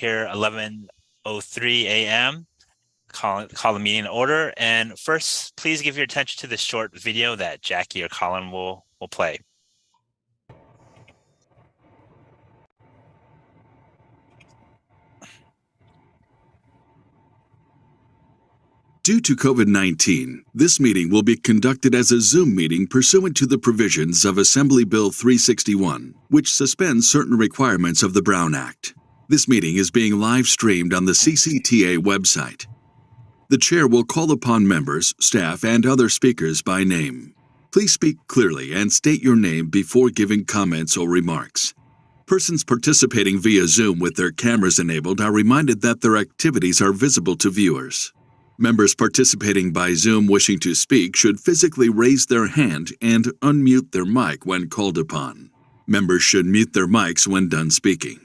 here 11:03 a.m. Call the meeting in order. And first, please give your attention to the short video that Jackie or Colin will play. Due to COVID-19, this meeting will be conducted as a Zoom meeting pursuant to the provisions of Assembly Bill 361, which suspends certain requirements of the Brown Act. This meeting is being live streamed on the CCTA website. The chair will call upon members, staff, and other speakers by name. Please speak clearly and state your name before giving comments or remarks. Persons participating via Zoom with their cameras enabled are reminded that their activities are visible to viewers. Members participating by Zoom wishing to speak should physically raise their hand and unmute their mic when called upon. Members should mute their mics when done speaking.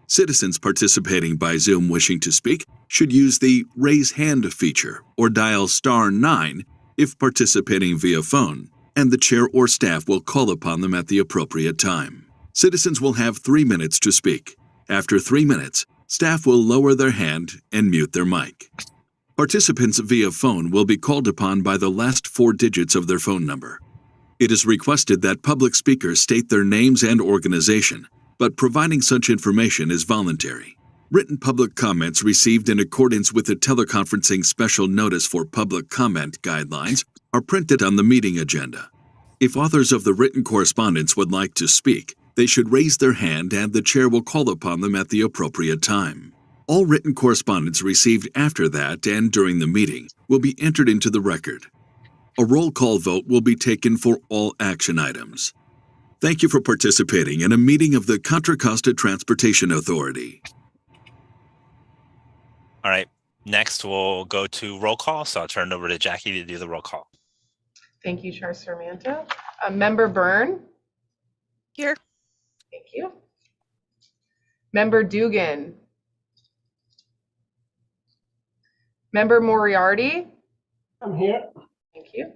Citizens participating by Zoom wishing to speak should use the Raise Hand feature or dial *9 if participating via phone, and the chair or staff will call upon them at the appropriate time. Citizens will have 3 minutes to speak. After 3 minutes, staff will lower their hand and mute their mic. Participants via phone will be called upon by the last 4 digits of their phone number. It is requested that public speakers state their names and organization, but providing such information is voluntary. Written public comments received in accordance with the teleconferencing special notice for public comment guidelines are printed on the meeting agenda. If authors of the written correspondence would like to speak, they should raise their hand and the chair will call upon them at the appropriate time. All written correspondence received after that and during the meeting will be entered into the record. A roll call vote will be taken for all action items. Thank you for participating in a meeting of the Contra Costa Transportation Authority. All right, next we'll go to roll call. So I'll turn it over to Jackie to do the roll call. Thank you, Chair Sarmiento. Member Byrne? Here. Thank you. Member Dugan? Member Moriarty? I'm here. Thank you.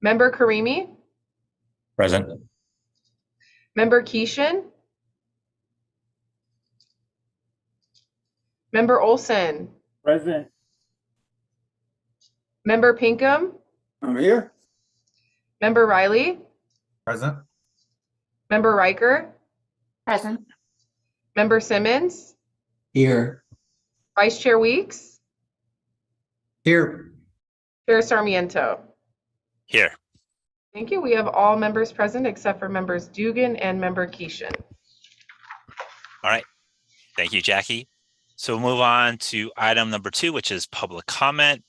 Member Karimi? Present. Member Keeshan? Member Olson? Present. Member Pinkham? I'm here. Member Riley? Present. Member Riker? Present. Member Simmons? Here. Vice Chair Weeks? Here. Chair Sarmiento? Here. Thank you. We have all members present except for members Dugan and member Keeshan. All right, thank you, Jackie. So we'll move on to item number 2, which is public comment.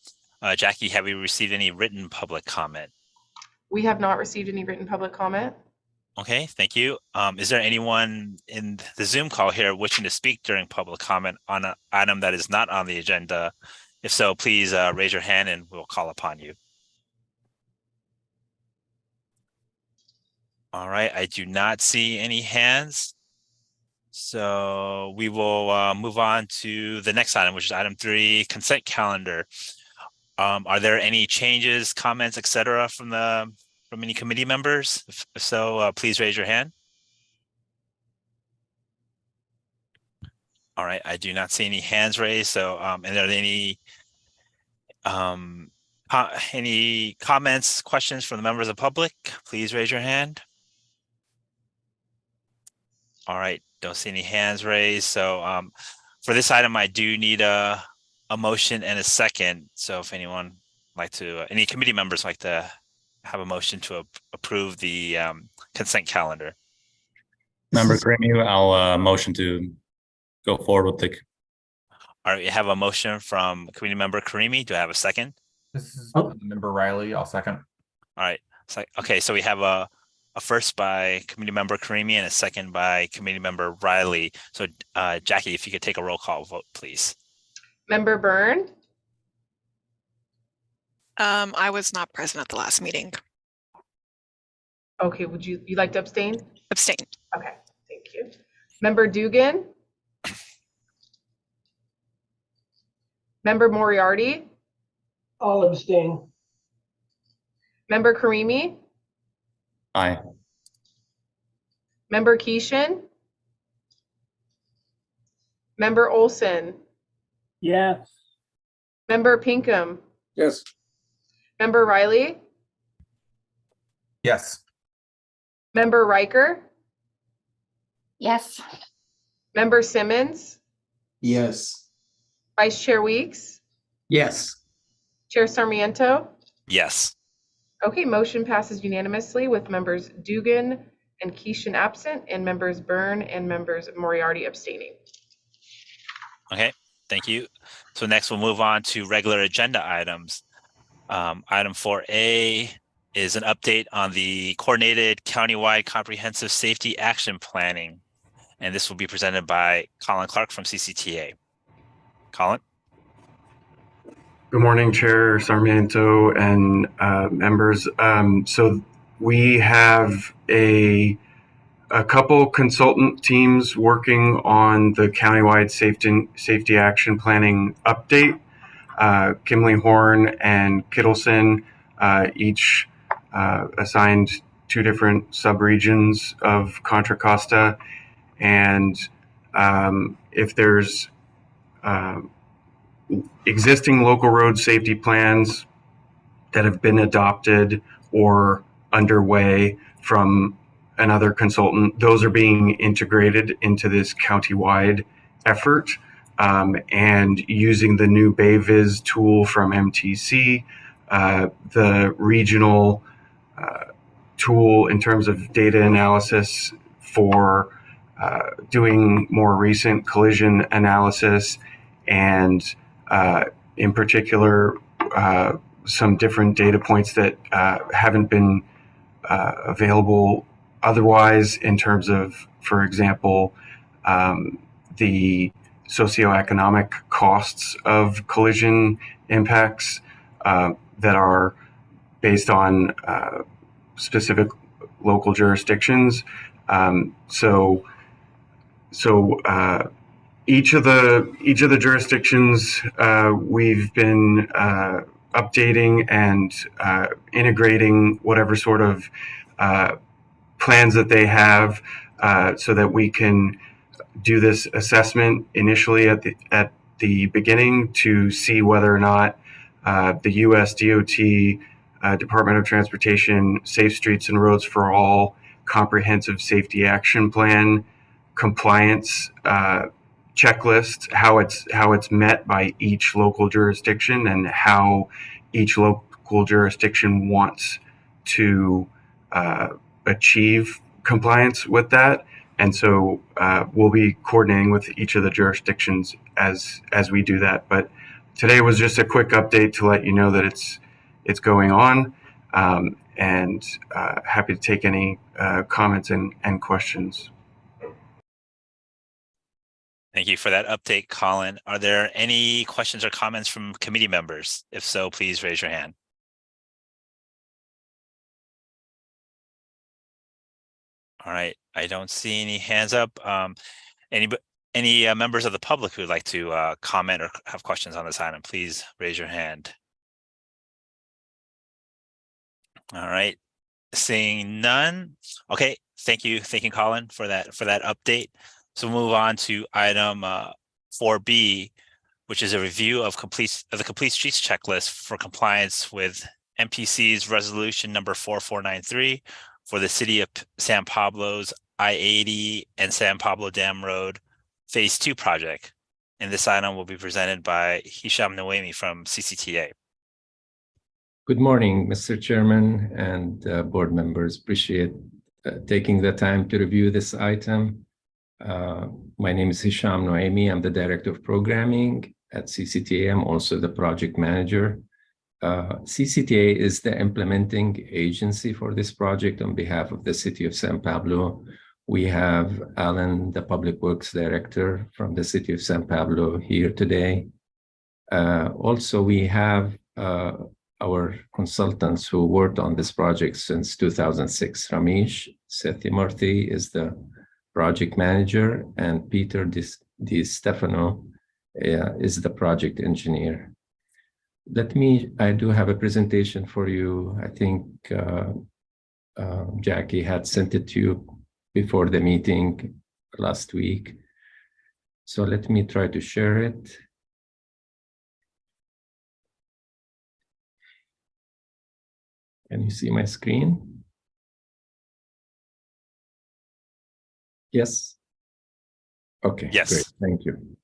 Jackie, have we received any written public comment? We have not received any written public comment. Okay, thank you. Is there anyone in the Zoom call here wishing to speak during public comment on an item that is not on the agenda? If so, please raise your hand and we'll call upon you. All right, I do not see any hands. So we will move on to the next item, which is item 3, consent calendar. Are there any changes, comments, etc. from any committee members? If so, please raise your hand. All right, I do not see any hands raised. So, and are there any comments, questions from the members of the public? Please raise your hand. All right, don't see any hands raised. So, for this item, I do need a motion and a second. So, if anyone like to, any committee members like to have a motion to approve the consent calendar. Member Greenview, I'll motion to go forward with the. All right, we have a motion from committee member Karimi. Do I have a second? This is member Riley. I'll second. All right. Okay, so we have a first by committee member Karimi and a second by committee member Riley. So Jackie, if you could take a roll call vote, please. Member Byrne? I was not present at the last meeting. Okay, would you like to abstain? Abstain. Okay, thank you. Member Dugan? Member Moriarty? I'll abstain. Member Karimi? Aye. Member Keeshan? Member Olson, Yes. Member Pinkham, Yes. Member Riley, Yes. Member Riker, Yes. Member Simmons, Yes. Vice Chair Weeks, Yes. Chair Sarmiento. Yes. Okay, motion passes unanimously with members Dugan and Keeshan absent and members Byrne and members Moriarty abstaining. Okay, thank you. So next we'll move on to regular agenda items. Item 4A is an update on the coordinated countywide comprehensive safety action planning. And this will be presented by Colin Clark from CCTA. Colin? Good morning, Chair Sarmiento and members. So we have a couple consultant teams working on the countywide safety action planning update. Kimley Horn and Kittleson each assigned 2 different subregions of Contra Costa, and if there's existing local road safety plans that have been adopted or underway from another consultant, those are being integrated into this countywide effort. And using the new BayViz tool from MTC, the regional tool in terms of data analysis for doing more recent collision analysis, and in particular, some different data points that haven't been available otherwise in terms of, for example, the socioeconomic costs of collision impacts that are based on specific local jurisdictions. So each of the jurisdictions we've been updating and integrating whatever sort of plans that they have, so that we can do this assessment initially at the beginning to see whether or not the U.S. DOT Department of Transportation Safe Streets and Roads for All Comprehensive Safety Action Plan compliance checklist, how it's met by each local jurisdiction, and how each local jurisdiction wants to achieve compliance with that. And so we'll be coordinating with each of the jurisdictions as we do that. But today was just a quick update to let you know that it's going on, and happy to take any comments and questions. Thank you for that update, Colin. Are there any questions or comments from committee members? If so, please raise your hand. All right, I don't see any hands up. Any members of the public who would like to comment or have questions on this item, please raise your hand. All right, seeing none. Okay, thank you, Colin, for that update. So we'll move on to item 4B, which is a review of the complete streets checklist for compliance with MPC's resolution number 4493 for the city of San Pablo's I-80 and San Pablo Dam Road Phase 2 project. And this item will be presented by Hisham Noemi from CCTA. Good morning, Mr. Chairman and board members. Appreciate taking the time to review this item. My name is Hisham Noemi. I'm the Director of Programming at CCTA. I'm also the project manager. CCTA is the implementing agency for this project on behalf of the city of San Pablo. We have Alan, the Public Works Director from the city of San Pablo, here today. Also, we have our consultants who worked on this project since 2006. Ramesh Satyamurthy is the project manager, and Peter Di Stefano is the project engineer. I do have a presentation for you. I think Jackie had sent it to you before the meeting last week. So let me try to share it. Can you see my screen? Yes? Okay, Yes. great, thank you.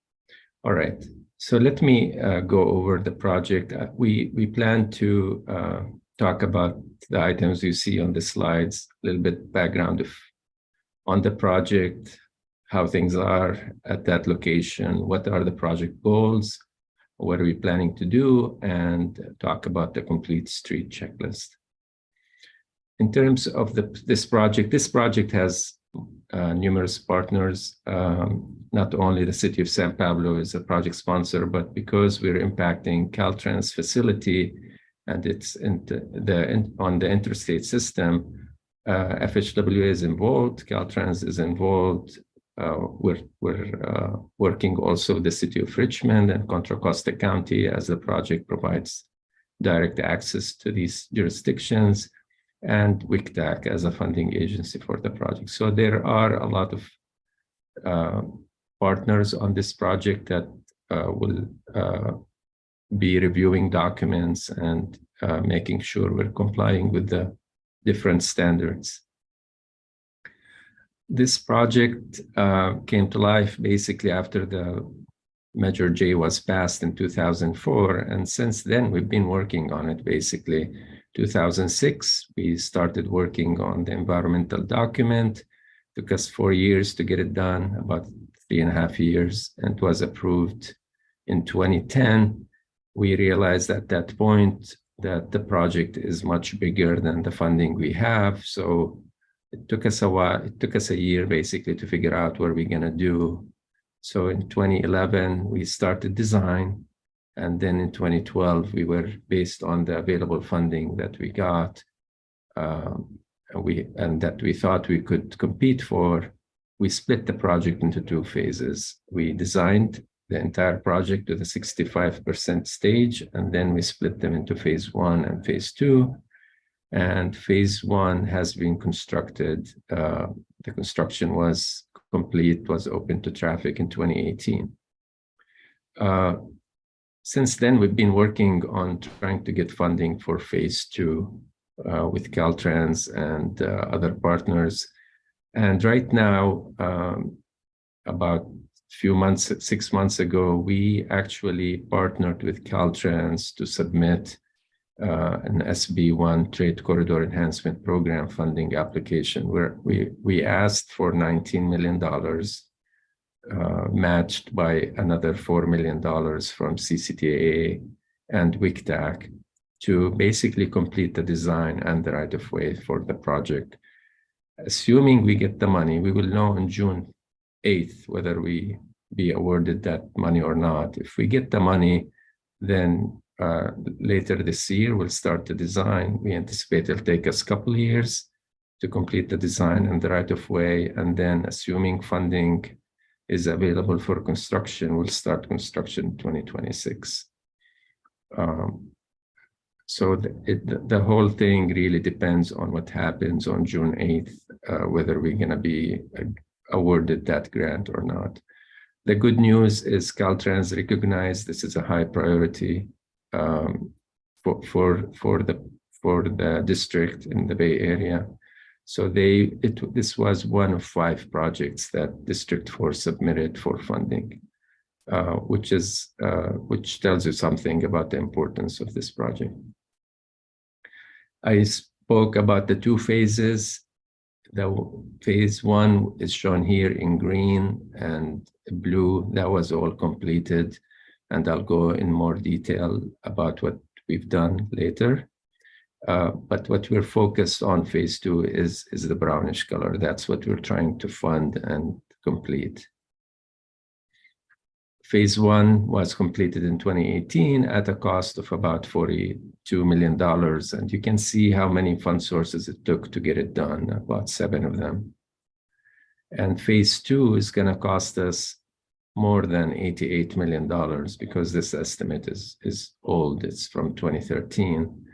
All right, so let me go over the project. We plan to talk about the items you see on the slides, a little bit background on the project, how things are at that location, what are the project goals, what are we planning to do, and talk about the complete street checklist. In terms of this project has numerous partners. Not only the city of San Pablo is a project sponsor, but because we're impacting Caltrans facility and it's on the interstate system, FHWA is involved, Caltrans is involved. We're working also with the city of Richmond and Contra Costa County as the project provides direct access to these jurisdictions, and WCTAC as a funding agency for the project. So there are a lot of partners on this project that will be reviewing documents and making sure we're complying with the different standards. This project came to life basically after the Measure J was passed in 2004, and since then we've been working on it. Basically 2006 we started working on the environmental document. Took us 4 years to get it done, about 3.5 years, and it was approved in 2010. We realized at that point that the project is much bigger than the funding we have, so it took us a while. It took us a year basically to figure out what we're gonna do. So in 2011 we started design, and then in 2012 we were, based on the available funding that we got and that we thought we could compete for, we split the project into 2 phases. We designed the entire project with a 65% stage, and then we split them into phase 1 and phase 2. And phase 1 has been constructed. The construction was complete, was open to traffic in 2018. Since then, we've been working on trying to get funding for phase 2 with Caltrans and other partners. And right now, about few months, 6 months ago, we actually partnered with Caltrans to submit an SB1 Trade Corridor Enhancement Program funding application, where we asked for $19 million, matched by another $4 million from CCTAA and WCTAC to basically complete the design and the right-of-way for the project. Assuming we get the money, we will know on June 8th whether we be awarded that money or not. If we get the money, then later this year we'll start the design. We anticipate it'll take us a couple of years to complete the design and the right-of-way, and then assuming funding is available for construction, we'll start construction in 2026. So the whole thing really depends on what happens on June 8th, whether we're going to be awarded that grant or not. The good news is Caltrans recognized this is a high priority for the district in the Bay Area. So this was one of 5 projects that District 4 submitted for funding, which tells you something about the importance of this project. I spoke about the 2 phases. The phase 1 is shown here in green and blue. That was all completed, and I'll go in more detail about what we've done later. But what we're focused on, phase 2, is the brownish color. That's what we're trying to fund and complete. Phase 1 was completed in 2018 at a cost of about $42 million. And you can see how many fund sources it took to get it done, about 7 of them. And phase 2 is going to cost us more than $88 million because this estimate is old. It's from 2013.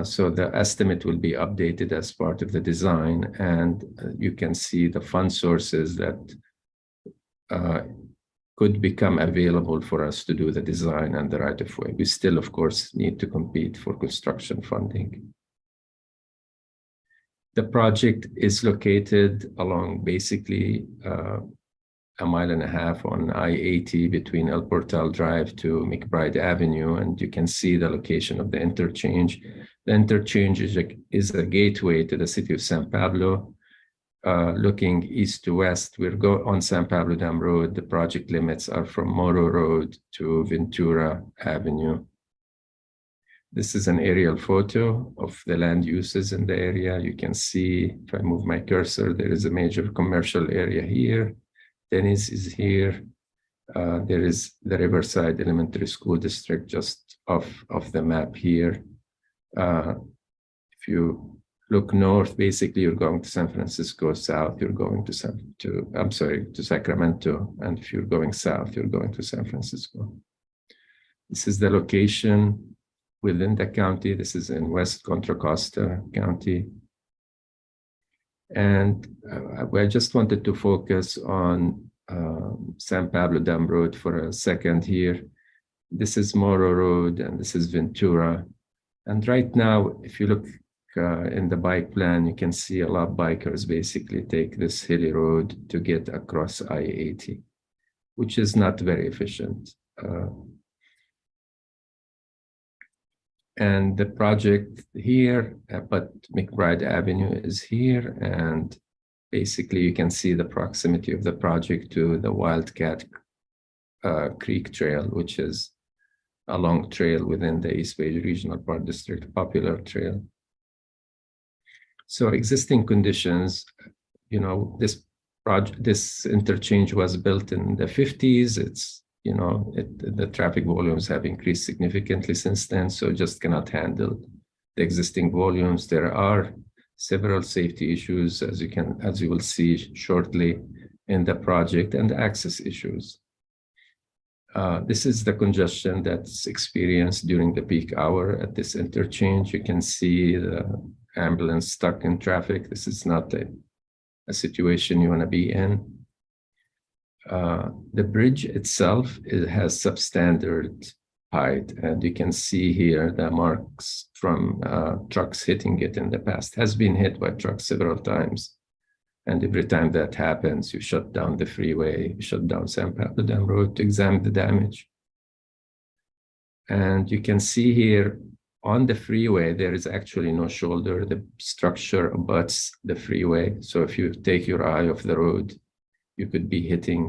So the estimate will be updated as part of the design, and you can see the fund sources that could become available for us to do the design and the right-of-way. We still, of course, need to compete for construction funding. The project is located along basically 1.5 miles on I-80 between El Portal Drive to McBride Avenue, and you can see the location of the interchange. The interchange is a gateway to the city of San Pablo. Looking east to west, we're on San Pablo Dam Road. The project limits are from Moro Road to Ventura Avenue. This is an aerial photo of the land uses in the area. You can see, if I move my cursor, there is a major commercial area here. Dennis is here. There is the Riverside Elementary School District just off the map here. If you look north, basically you're going to San Francisco. South, you're going to Sacramento. And if you're going south, you're going to San Francisco. This is the location within the county. This is in West Contra Costa County. And I just wanted to focus on San Pablo Dam Road for a second here. This is Moro Road and this is Ventura. And right now, if you look in the bike plan, you can see a lot of bikers basically take this hilly road to get across I-80, which is not very efficient. And the project here, but McBride Avenue is here, and basically you can see the proximity of the project to the Wildcat Creek Trail, which is a long trail within the East Bay Regional Park District, popular trail. So existing conditions, you know, this interchange was built in the 50s. It's, you know, the traffic volumes have increased significantly since then, so just cannot handle the existing volumes. There are several safety issues, as you will see shortly in the project, and access issues. This is the congestion that's experienced during the peak hour at this interchange. You can see the ambulance stuck in traffic. This is not a situation you want to be in. The bridge itself, it has substandard height, and you can see here the marks from trucks hitting it in the past. Has been hit by trucks several times, and every time that happens, you shut down the freeway, you shut down San Pablo Dam Road to examine the damage. And you can see here on the freeway, there is actually no shoulder. The structure abuts the freeway. So if you take your eye off the road, you could be hitting,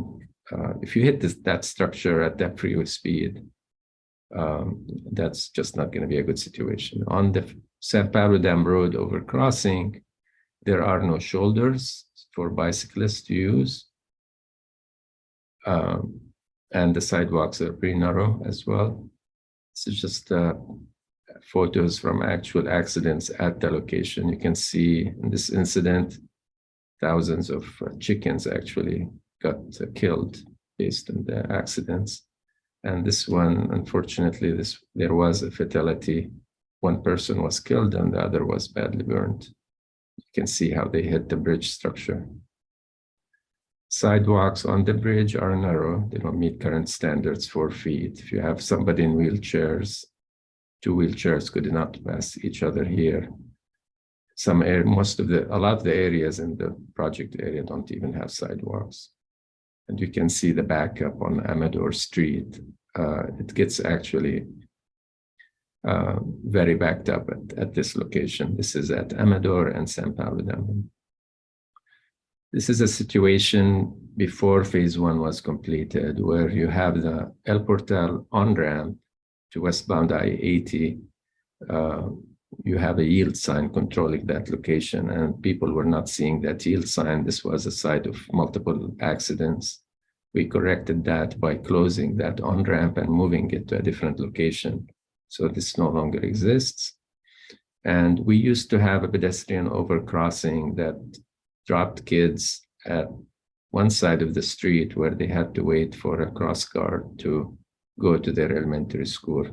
if you hit that structure at that freeway speed, that's just not going to be a good situation. On the San Pablo Dam Road overcrossing, there are no shoulders for bicyclists to use. And the sidewalks are pretty narrow as well. This is just photos from actual accidents at the location. You can see in this incident, thousands of chickens actually got killed based on the accidents. And this one, unfortunately, there was a fatality. One person was killed and the other was badly burned. You can see how they hit the bridge structure. Sidewalks on the bridge are narrow. They don't meet current standards, 4 feet. If you have somebody in wheelchairs, 2 wheelchairs could not pass each other here. A lot of the areas in the project area don't even have sidewalks. And you can see the backup on Amador Street. It gets actually very backed up at this location. This is at Amador and San Pablo Dam. This is a situation before phase 1 was completed, where you have the El Portal on-ramp to westbound I-80. You have a yield sign controlling that location, and people were not seeing that yield sign. This was a site of multiple accidents. We corrected that by closing that on-ramp and moving it to a different location. So this no longer exists. And we used to have a pedestrian overcrossing that dropped kids at one side of the street where they had to wait for a cross guard to go to their elementary school.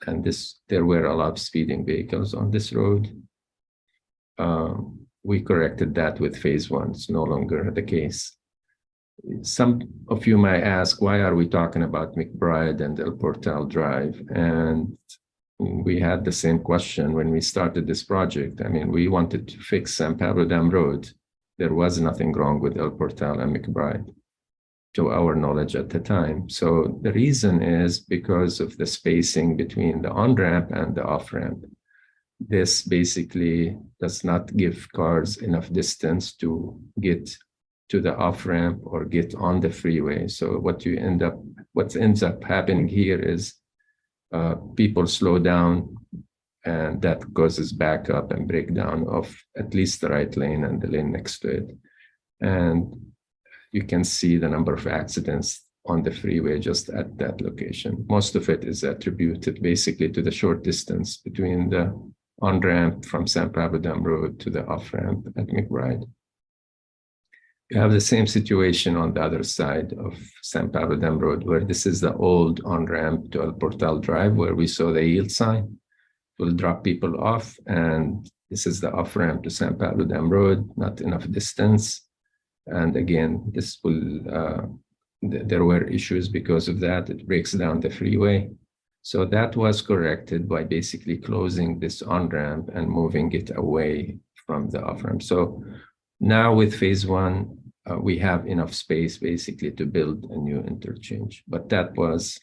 And there were a lot of speeding vehicles on this road. We corrected that with phase 1. It's no longer the case. Some of you might ask, why are we talking about McBride and El Portal Drive? And we had the same question when we started this project. I mean, we wanted to fix San Pablo Dam Road. There was nothing wrong with El Portal and McBride, to our knowledge at the time. So the reason is because of the spacing between the on-ramp and the off-ramp. This basically does not give cars enough distance to get to the off-ramp or get on the freeway. So what ends up happening here is people slow down, and that causes backup and breakdown of at least the right lane and the lane next to it. And you can see the number of accidents on the freeway just at that location. Most of it is attributed basically to the short distance between the on-ramp from San Pablo Dam Road to the off-ramp at McBride. You have the same situation on the other side of San Pablo Dam Road, where this is the old on-ramp to El Portal Drive, where we saw the yield sign. It will drop people off, and this is the off-ramp to San Pablo Dam Road, not enough distance. And again, this will, there were issues because of that. It breaks down the freeway. So that was corrected by basically closing this on-ramp and moving it away from the off-ramp. So now with phase one, we have enough space basically to build a new interchange. But that was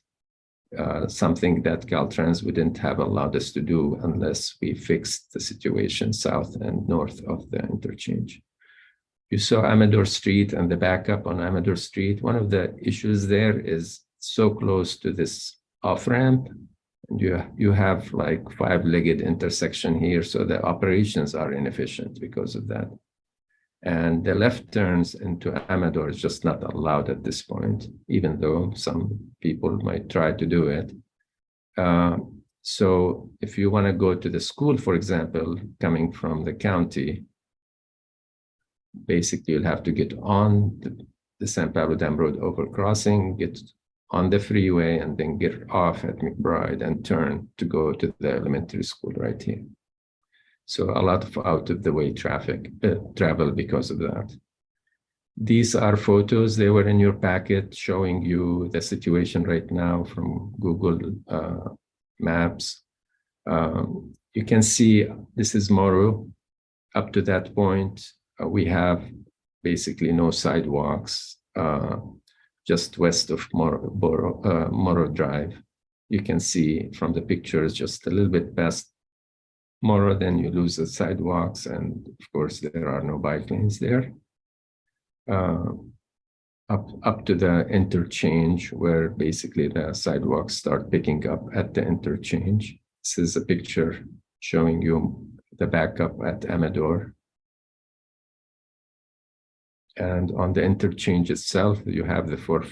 something that Caltrans wouldn't have allowed us to do unless we fixed the situation south and north of the interchange. You saw Amador Street and the backup on Amador Street. One of the issues there is so close to this off-ramp, and you have like five-legged intersection here, so the operations are inefficient because of that. And the left turns into Amador is just not allowed at this point, even though some people might try to do it. So if you want to go to the school, for example, coming from the county, basically you'll have to get on the San Pablo Dam Road overcrossing, get on the freeway, and then get off at McBride and turn to go to the elementary school right here. So a lot of out-of-the-way travel because of that. These are photos. They were in your packet showing you the situation right now from Google Maps. You can see this is Morro. Up to that point, we have basically no sidewalks, just west of Morro Drive. You can see from the pictures just a little bit past Morro, then you lose the sidewalks, and of course there are no bike lanes there. Up to the interchange, where basically the sidewalks start picking up at the interchange. This is a picture showing you the backup at Amador. And on the interchange itself, you have the 4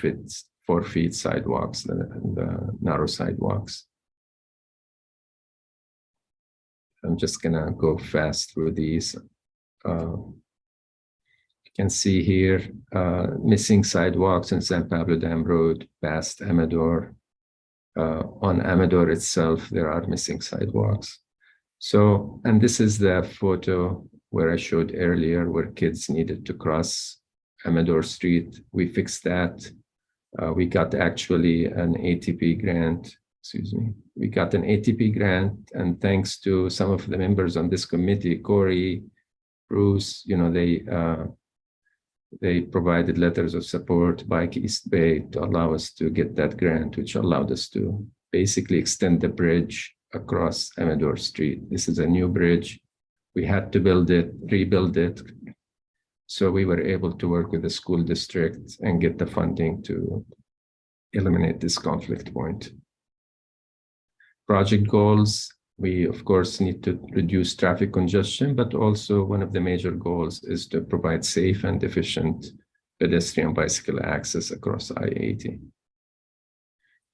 feet sidewalks, the narrow sidewalks. I'm just gonna go fast through these. You can see here missing sidewalks in San Pablo Dam Road past Amador. On Amador itself, there are missing sidewalks. So, and this is the photo where I showed earlier where kids needed to cross Amador Street. We fixed that. We got actually an ATP grant. Excuse me. We got an ATP grant, and thanks to some of the members on this committee, Corey, Bruce, you know, they provided letters of support, Bike East Bay, to allow us to get that grant, which allowed us to basically extend the bridge across Amador Street. This is a new bridge. We had to build it, rebuild it. So we were able to work with the school district and get the funding to eliminate this conflict point. Project goals, we of course need to reduce traffic congestion, but also one of the major goals is to provide safe and efficient pedestrian bicycle access across I-80.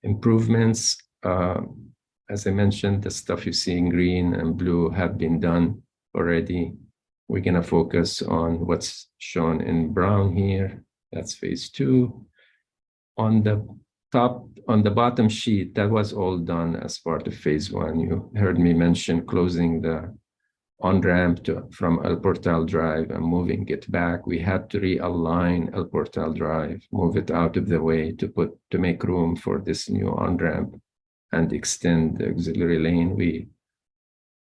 Improvements, as I mentioned, the stuff you see in green and blue have been done already. We're gonna focus on what's shown in brown here. That's phase 2. On the bottom sheet, that was all done as part of phase 1. You heard me mention closing the on-ramp from El Portal Drive and moving it back. We had to realign El Portal Drive, move it out of the way to make room for this new on-ramp and extend the auxiliary lane. We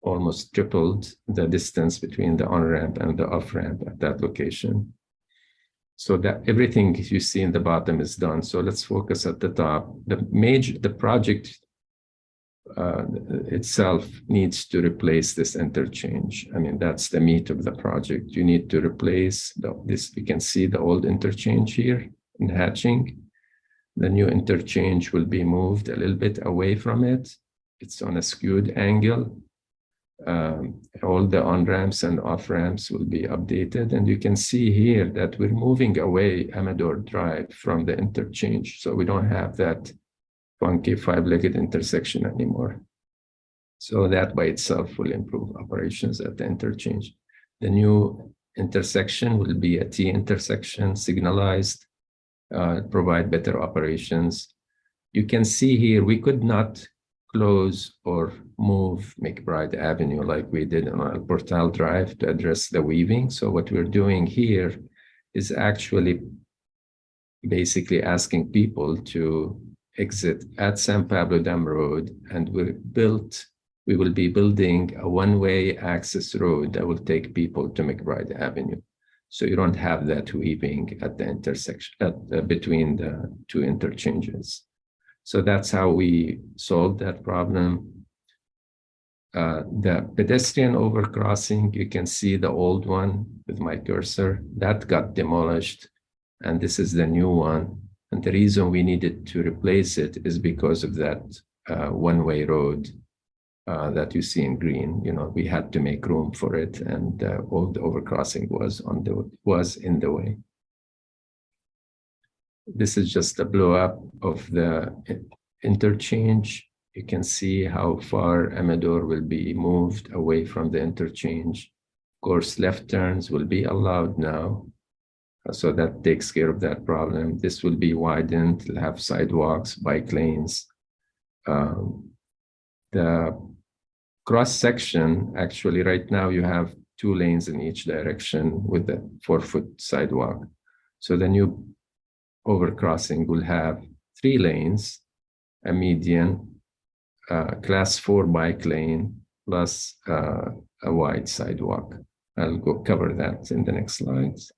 almost tripled the distance between the on-ramp and the off-ramp at that location. So that everything you see in the bottom is done. So let's focus at the top. The project itself needs to replace this interchange. I mean, that's the meat of the project. You need to replace this. You can see the old interchange here in hatching. The new interchange will be moved a little bit away from it. It's on a skewed angle. All the on-ramps and off-ramps will be updated. And you can see here that we're moving away Amador Drive from the interchange. So we don't have that funky five-legged intersection anymore. So that by itself will improve operations at the interchange. The new intersection will be a T intersection, signalized, provide better operations. You can see here, we could not close or move McBride Avenue like we did on El Portal Drive to address the weaving. So what we're doing here is actually basically asking people to exit at San Pablo Dam Road, and we will be building a one-way access road that will take people to McBride Avenue. So you don't have that weaving at the intersection between the two interchanges. So that's how we solved that problem. The pedestrian overcrossing, you can see the old one with my cursor, that got demolished, and this is the new one. And the reason we needed to replace it is because of that one-way road that you see in green. You know, we had to make room for it, and all the overcrossing was in the way. This is just a blow up of the interchange. You can see how far Amador will be moved away from the interchange. Of course, left turns will be allowed now. So that takes care of that problem. This will be widened, it'll have sidewalks, bike lanes. The cross section, actually right now you have 2 lanes in each direction with the 4-foot sidewalk. So the new overcrossing will have 3 lanes, a median, class 4 bike lane, plus a wide sidewalk. I'll go cover that in the next slides.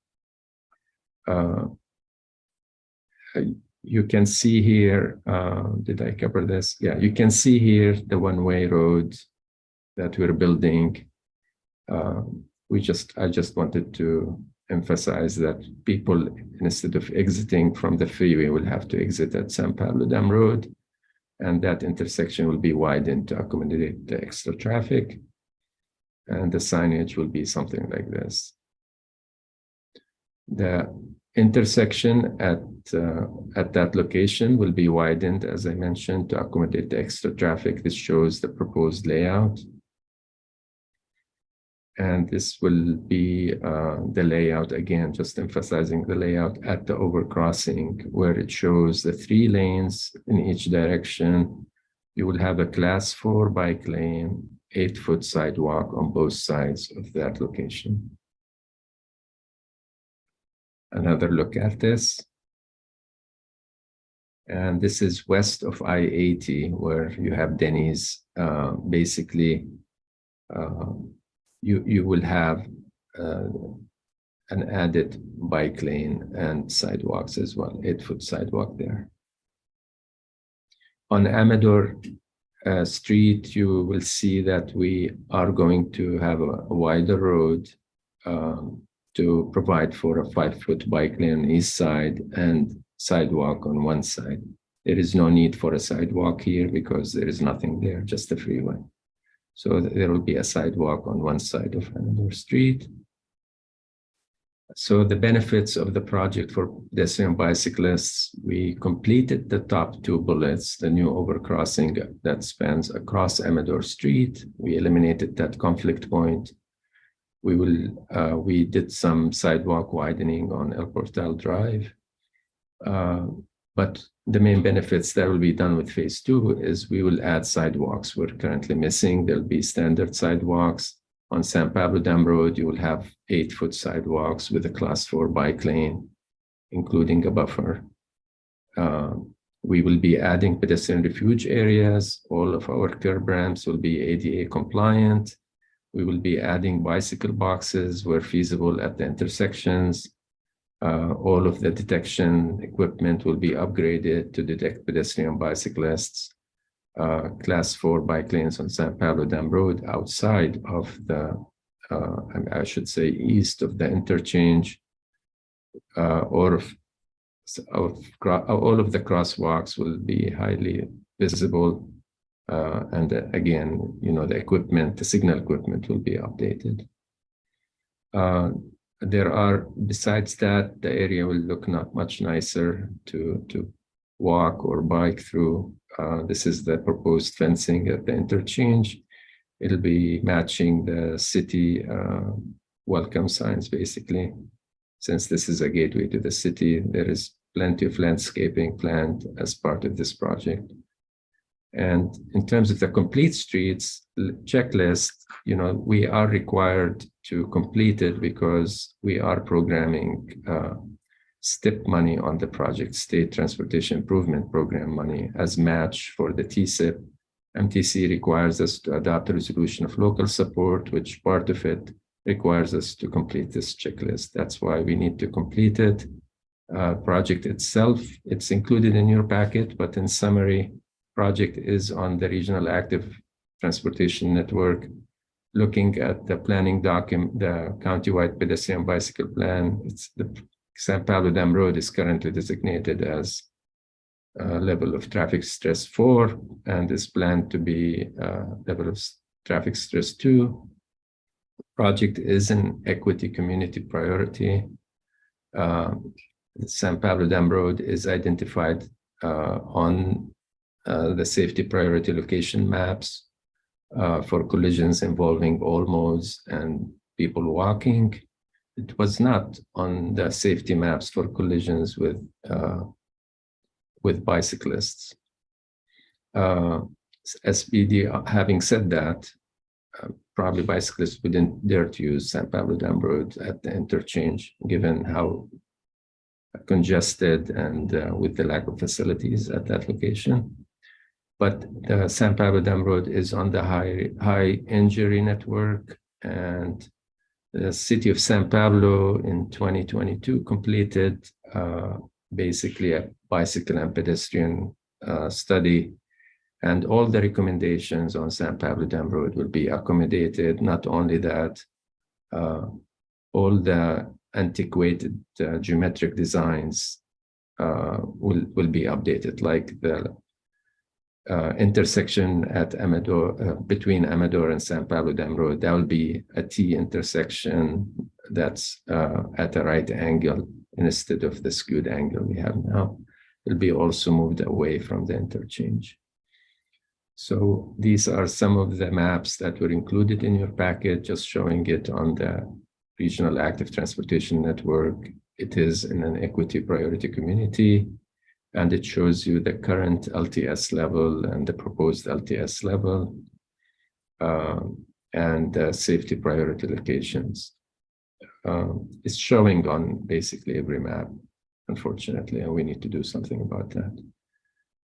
You can see here, did I cover this? Yeah, you can see here the one-way road that we're building. I just wanted to emphasize that people, instead of exiting from the freeway, will have to exit at San Pablo Dam Road, and that intersection will be widened to accommodate the extra traffic, and the signage will be something like this. The intersection at that location will be widened, as I mentioned, to accommodate the extra traffic. This shows the proposed layout. And this will be the layout, again, just emphasizing the layout at the overcrossing, where it shows the 3 lanes in each direction. You will have a class 4 bike lane, 8-foot sidewalk on both sides of that location. Another look at this. And this is west of I-80, where you have Denny's. Basically, you will have an added bike lane and sidewalks as well, 8-foot sidewalk there. On Amador Street, you will see that we are going to have a wider road to provide for a 5-foot bike lane on the east side and sidewalk on one side. There is no need for a sidewalk here because there is nothing there, just a freeway. So there will be a sidewalk on one side of Amador Street. So the benefits of the project for pedestrian bicyclists, we completed the top 2 bullets, the new overcrossing that spans across Amador Street. We eliminated that conflict point. We did some sidewalk widening on El Portal Drive. But the main benefits that will be done with phase 2 is we will add sidewalks we're currently missing. There'll be standard sidewalks. On San Pablo Dam Road, you will have 8-foot sidewalks with a class 4 bike lane, including a buffer. We will be adding pedestrian refuge areas. All of our curb ramps will be ADA compliant. We will be adding bicycle boxes where feasible at the intersections. All of the detection equipment will be upgraded to detect pedestrian bicyclists. Class 4 bike lanes on San Pablo Dam Road outside of the, I should say, east of the interchange, all of the crosswalks will be highly visible. And again, the equipment, the signal equipment will be updated. Besides that, the area will look not much nicer to walk or bike through. This is the proposed fencing at the interchange. It'll be matching the city welcome signs, basically. Since this is a gateway to the city, there is plenty of landscaping planned as part of this project. And in terms of the complete streets checklist, we are required to complete it because we are programming STIP money on the project, State Transportation Improvement Program money, as match for the TSIP. MTC requires us to adopt a resolution of local support, which part of it requires us to complete this checklist. That's why we need to complete it. Project itself, it's included in your packet, but in summary, project is on the Regional Active Transportation Network. Looking at the planning document, the Countywide Pedestrian Bicycle Plan, it's the San Pablo Dam Road is currently designated as level of traffic stress 4 and is planned to be level of traffic stress 2. Project is an equity community priority. San Pablo Dam Road is identified on the safety priority location maps for collisions involving all modes and people walking. It was not on the safety maps for collisions with bicyclists. SPD, having said that, probably bicyclists wouldn't dare to use San Pablo Dam Road at the interchange, given how congested and with the lack of facilities at that location. But the San Pablo Dam Road is on the high injury network, and the city of San Pablo in 2022 completed basically a bicycle and pedestrian study, and all the recommendations on San Pablo Dam Road will be accommodated. Not only that, all the antiquated geometric designs will be updated, like the intersection at Amador, between Amador and San Pablo Dam Road. That will be a T intersection that's at a right angle instead of the skewed angle we have now. It'll be also moved away from the interchange. So these are some of the maps that were included in your packet, just showing it on the Regional Active Transportation Network. It is in an equity priority community, and it shows you the current LTS level and the proposed LTS level, and safety priority locations. It's showing on basically every map, unfortunately, and we need to do something about that.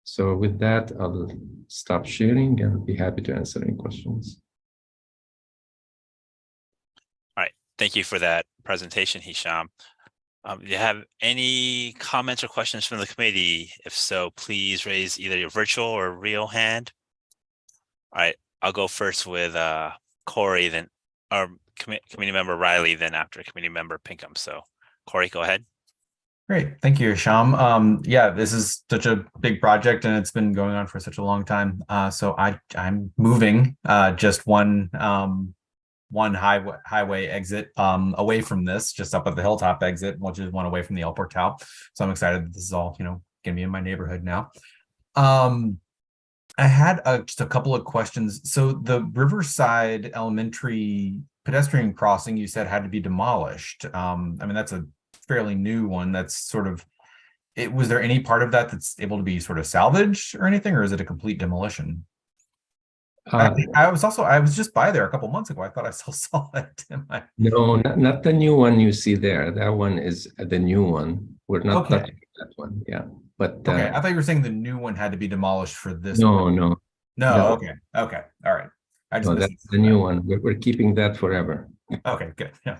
So with that, I'll stop sharing and be happy to answer any questions. All right, thank you for that presentation, Hisham. Do you have any comments or questions from the committee? If so, please raise either your virtual or real hand. All right, I'll go first with Corey, then or committee member Riley, then after committee member Pinkham. So Corey, go ahead. Great. Thank you, Hisham. Yeah, this is such a big project and it's been going on for such a long time. So I'm moving just one highway exit away from this, just up at the Hilltop exit, which is one away from the El Portal. So I'm excited that this is all, gonna be in my neighborhood now. I had just a couple of questions. So the Riverside Elementary pedestrian crossing you said had to be demolished. I mean, that's a fairly new one. That's sort of was there any part of that that's able to be sort of salvaged or anything, or is it a complete demolition? I was just by there a couple months ago. I thought I still saw it. No, not the new one you see there. That one is the new one. We're not Okay. touching that one. Yeah, but Okay, I thought you were saying the new one had to be demolished for this. no, no, No. Okay. Okay. All right. I just no, missed that's the new one. We're keeping that forever. Okay, good. Yeah.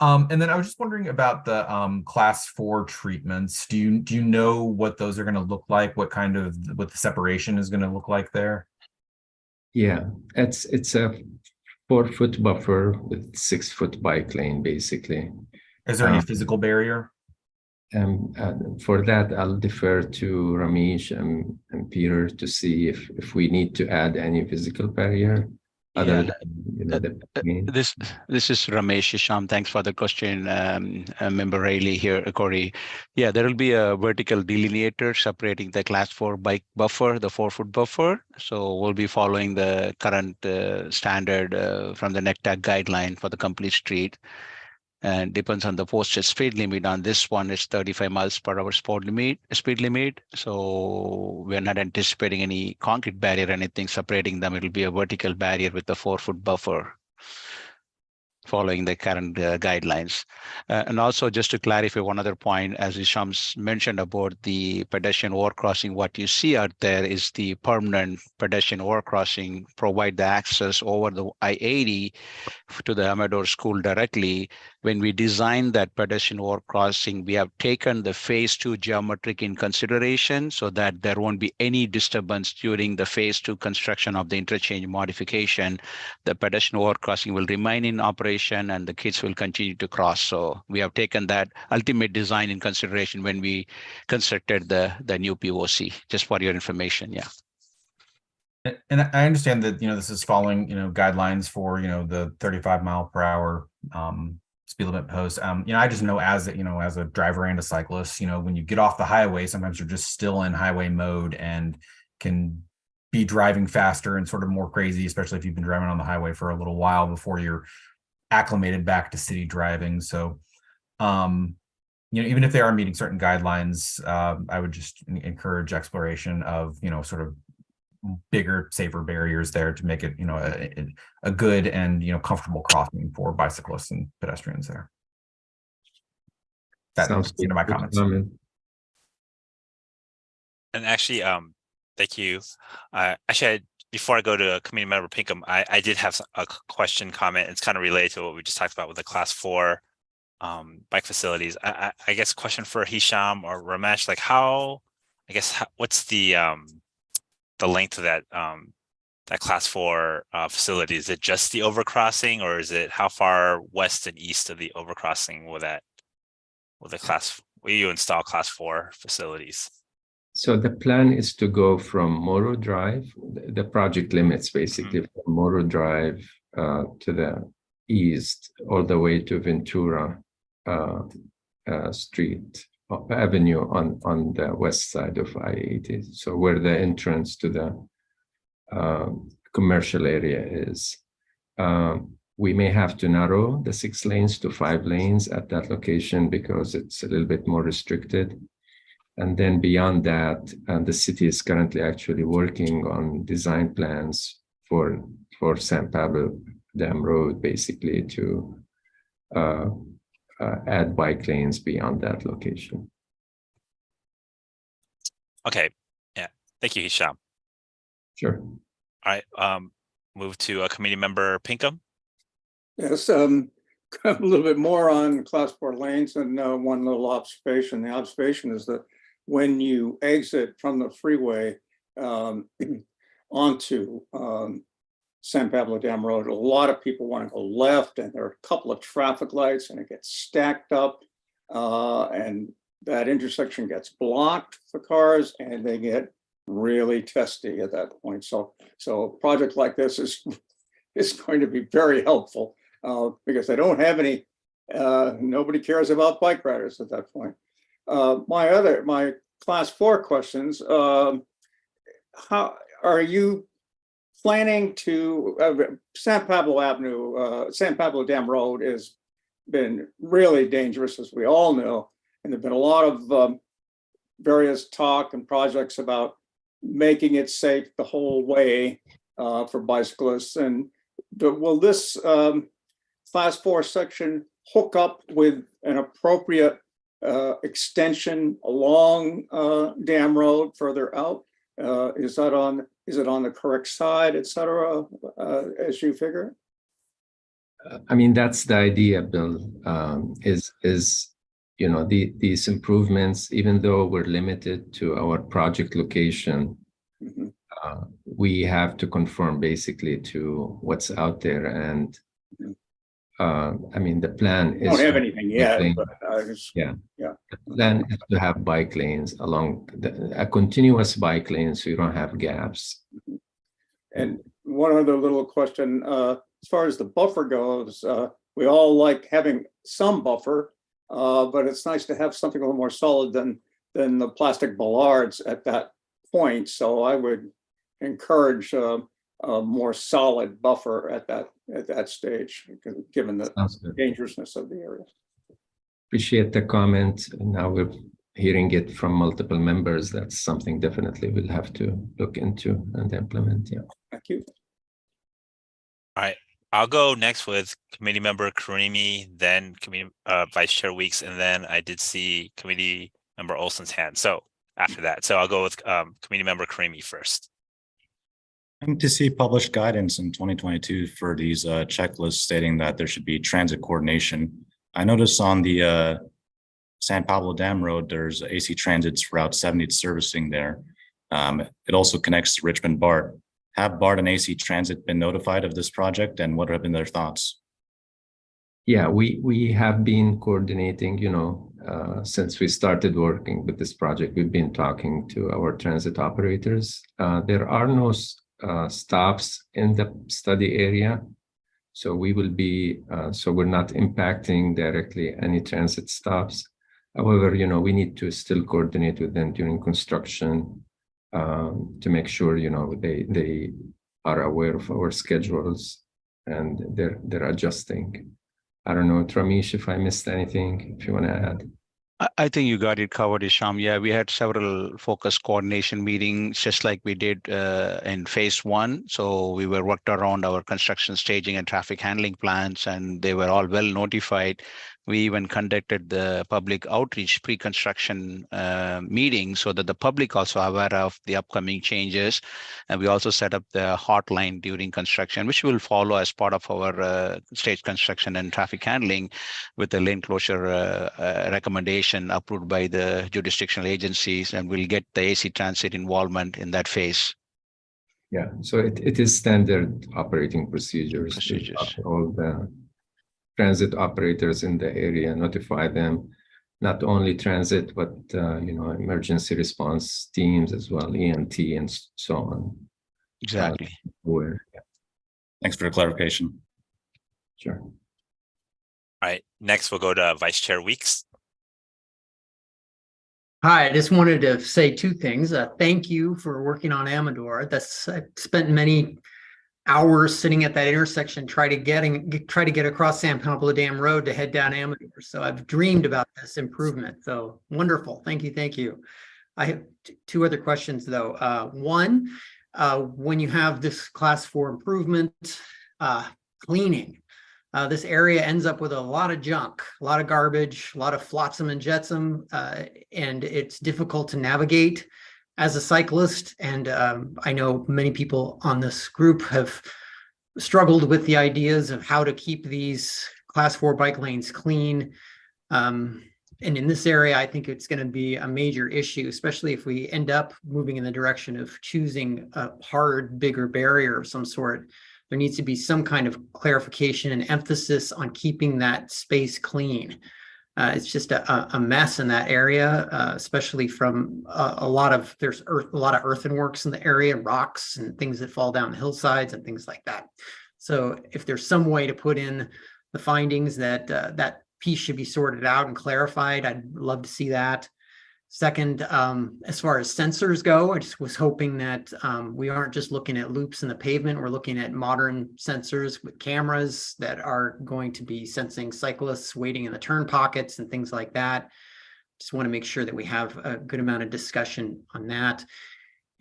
And then I was just wondering about the class 4 treatments. Do you know what those are going to look like? What the separation is going to look like there? Yeah, it's a 4-foot buffer with 6-foot bike lane, basically. Is there any physical barrier? For that, I'll defer to Ramesh and Peter to see if we need to add any physical barrier other than the main. This is Ramesh Sham. Thanks for the question, Member Rayleigh here, Corey. Yeah, there will be a vertical delineator separating the class 4 bike buffer, the 4-foot buffer. So we'll be following the current standard from the NECTAC guideline for the complete street. And depends on the posted speed limit. On this one, it's 35 miles per hour speed limit. So we're not anticipating any concrete barrier or anything separating them. It'll be a vertical barrier with a 4-foot buffer following the current guidelines. And also just to clarify one other point, as Isham's mentioned about the pedestrian overcrossing, what you see out there is the permanent pedestrian overcrossing, provide the access over the I-80 to the Amador School directly. When we designed that pedestrian overcrossing, we have taken the phase 2 geometric in consideration so that there won't be any disturbance during the phase 2 construction of the interchange modification. The pedestrian overcrossing will remain in operation and the kids will continue to cross. So we have taken that ultimate design in consideration when we constructed the new POC, just for your information. Yeah. And I understand that, this is following, guidelines for, the 35 mile per hour speed limit post. I just know as a driver and a cyclist, when you get off the highway, sometimes you're just still in highway mode and can be driving faster and sort of more crazy, especially if you've been driving on the highway for a little while before you're acclimated back to city driving. So, even if they are meeting certain guidelines, I would just encourage exploration of, sort of bigger, safer barriers there to make it, a good and, comfortable crossing for bicyclists and pedestrians there. That's my comments. And actually, thank you. Before I go to Committee Member Pinkham, I did have a question comment. It's kind of related to what we just talked about with the class 4 bike facilities. I guess question for Hisham or Ramesh, like what's the length of that class 4 facility? Is it just the overcrossing, or is it how far west and east of the overcrossing will you install class 4 facilities? So the plan is to go from Morrow Drive, the project limits basically from Morrow Drive to the east, all the way to Ventura Street Avenue on the west side of I-80. So where the entrance to the commercial area is. We may have to narrow the 6 lanes to 5 lanes at that location because it's a little bit more restricted. And then beyond that, the city is currently actually working on design plans for San Pablo Dam Road, basically to add bike lanes beyond that location. Okay, yeah, thank you, Hisham. Sure. All right, move to a Committee Member Pinkham. Yes, a little bit more on class 4 lanes and one little observation. The observation is that when you exit from the freeway onto San Pablo Dam Road, a lot of people want to go left, and there are a couple of traffic lights, and it gets stacked up, and that intersection gets blocked for cars, and they get really testy at that point. So a project like this is going to be very helpful because they don't have any. Nobody cares about bike riders at that point. My class 4 questions, how are you planning to, San Pablo Dam Road has been really dangerous, as we all know, and there've been a lot of various talk and projects about making it safe the whole way. for bicyclists. And will this class 4 section hook up with an appropriate extension along Dam Road further out? Is it on the correct side, et cetera, as you figure? I mean, that's the idea, Bill, you know, these improvements, even though we're limited to our project location, we have to conform basically to what's out there. And I mean, the plan is— don't have anything yet, but the plan is to have bike lanes along a continuous bike lane, so you don't have gaps. And one other little question, as far as the buffer goes, we all like having some buffer, but it's nice to have something a little more solid than the plastic bollards at that point. So I would encourage a more solid buffer at that stage, given the dangerousness of the area. Appreciate the comment. Now we're hearing it from multiple members. That's something definitely we'll have to look into and implement. Yeah. Thank you. All right. I'll go next with Committee Member Karimi, then Vice Chair Weeks, and then I did see Committee Member Olson's hand. So after that, so I'll go with Committee Member Karimi first. And to see published guidance in 2022 for these checklists stating that there should be transit coordination. I noticed on the San Pablo Dam Road, there's AC Transit's Route 70 servicing there. It also connects to Richmond BART. Have BART and AC Transit been notified of this project, and what have been their thoughts? Yeah, we have been coordinating, you know, since we started working with this project, we've been talking to our transit operators. There are no stops in the study area. So we will be, so we're not impacting directly any transit stops. However, you know, we need to still coordinate with them during construction to make sure, you know, they are aware of our schedules and they're adjusting. I don't know, Ramesh, if I missed anything, if you want to add. I think you got it covered, Isham. Yeah, we had several focus coordination meetings, just like we did in phase 1. So we were worked around our construction staging and traffic handling plans, and they were all well notified. We even conducted the public outreach pre-construction meeting so that the public also are aware of the upcoming changes. And we also set up the hotline during construction, which will follow as part of our stage construction and traffic handling with the lane closure recommendation approved by the jurisdictional agencies, and we'll get the AC Transit involvement in that phase. Yeah, so it is standard operating procedures. All the transit operators in the area, notify them, not only transit, but you know, emergency response teams as well, EMT and so on. Exactly. Thanks for the clarification. Sure. All right, next we'll go to Vice Chair Weeks. Hi, I just wanted to say two things. Thank you for working on Amador. I spent many hours sitting at that intersection try to get across San Pablo Dam Road to head down Amador. So I've dreamed about this improvement. So wonderful. Thank you. I have two other questions though. One, when you have this class 4 improvement, cleaning, this area ends up with a lot of junk, a lot of garbage, a lot of flotsam and jetsam, and it's difficult to navigate as a cyclist. And I know many people on this group have struggled with the ideas of how to keep these class 4 bike lanes clean. And in this area, I think it's going to be a major issue, especially if we end up moving in the direction of choosing a hard, bigger barrier of some sort. There needs to be some kind of clarification and emphasis on keeping that space clean. It's just a mess in that area, especially from there's a lot of earthenworks in the area, rocks and things that fall down hillsides and things like that. So if there's some way to put in the findings that that piece should be sorted out and clarified, I'd love to see that. Second, as far as sensors go, I just was hoping that we aren't just looking at loops in the pavement. We're looking at modern sensors with cameras that are going to be sensing cyclists waiting in the turn pockets and things like that. Just want to make sure that we have a good amount of discussion on that.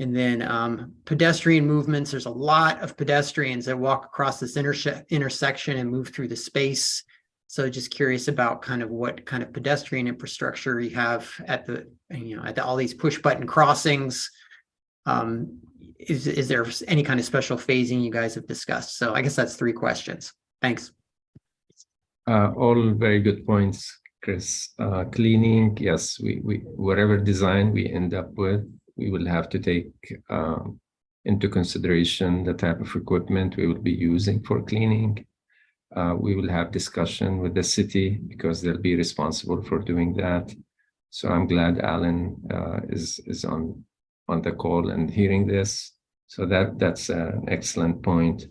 And then pedestrian movements, there's a lot of pedestrians that walk across this intersection and move through the space. So just curious about kind of what kind of pedestrian infrastructure you have at the, at all these push button crossings. Is there any kind of special phasing you guys have discussed? So I guess that's 3 questions. Thanks. All very good points, Chris. Cleaning, yes, we whatever design we end up with, we will have to take into consideration the type of equipment we will be using for cleaning. We will have discussion with the city because they'll be responsible for doing that. So I'm glad Alan is on the call and hearing this. So that's an excellent point.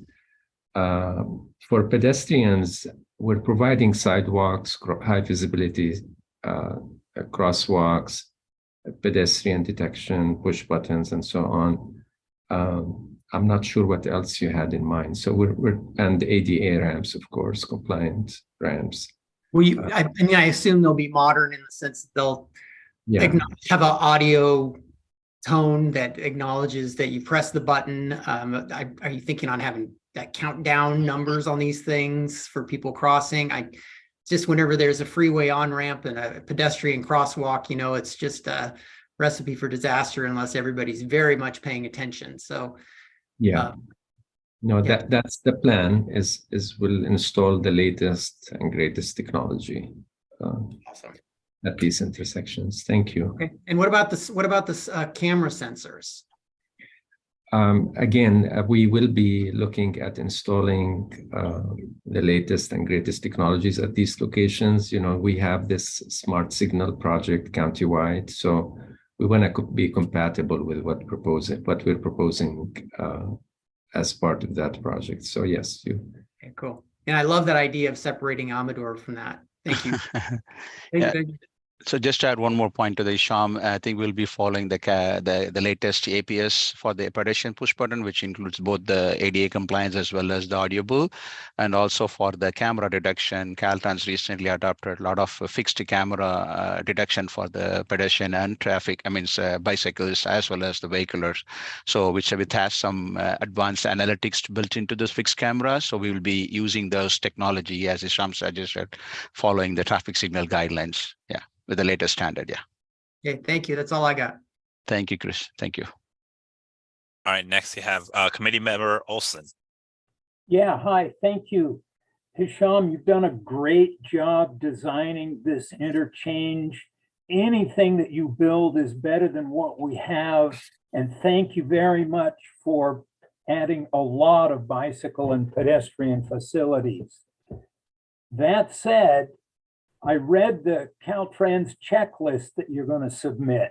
For pedestrians, we're providing sidewalks, high visibility crosswalks, pedestrian detection, push buttons, and so on. I'm not sure what else you had in mind. So and ADA ramps, of course, compliant ramps. Well, I mean, I assume they'll be modern in the sense that they'll have an audio tone that acknowledges that you press the button. Are you thinking on having that countdown numbers on these things for people crossing? Just whenever there's a freeway on-ramp and a pedestrian crosswalk, it's just a recipe for disaster unless everybody's very much paying attention. So that's the plan is we'll install the latest and greatest technology awesome. At these intersections. Thank you. Okay. And what about this camera sensors? Again, we will be looking at installing the latest and greatest technologies at these locations. We have this smart signal project countywide, so we want to be compatible with what we're proposing as part of that project. So yes, Okay, cool. And I love that idea of separating Amador from that. Thank you. So just to add one more point to the Hisham, I think we'll be following the latest APS for the pedestrian push button, which includes both the ADA compliance as well as the audible, and also for the camera detection. Caltrans recently adopted a lot of fixed camera detection for the pedestrian and traffic. I mean, bicyclists as well as the vehiclers. So which has some advanced analytics built into those fixed cameras. So we will be using those technology, as Hisham suggested, following the traffic signal guidelines. Yeah. With the latest standard. Okay, thank you. That's all I got. Thank you, Chris. Thank you. All right, next we have committee member Olson. Yeah, hi, thank you. Hisham, you've done a great job designing this interchange. Anything that you build is better than what we have. And thank you very much for adding a lot of bicycle and pedestrian facilities. That said, I read the Caltrans checklist that you're going to submit,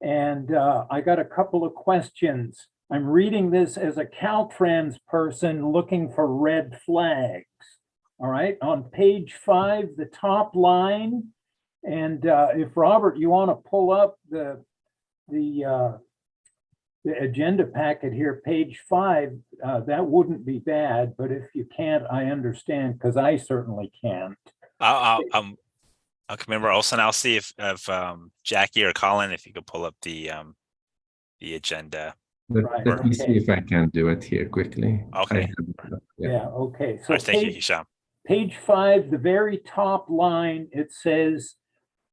and I got a couple of questions. I'm reading this as a Caltrans person looking for red flags. All right, on page 5, the top line, and if Robert, you want to pull up the agenda packet here, page 5, that wouldn't be bad, but if you can't, I understand, because I certainly can't. I'll member Olson. I'll see if Jackie or Colin, if you could pull up the agenda. Let me see if I can do it here quickly. Okay. Okay. So thank you, Hisham. Page 5, the very top line, it says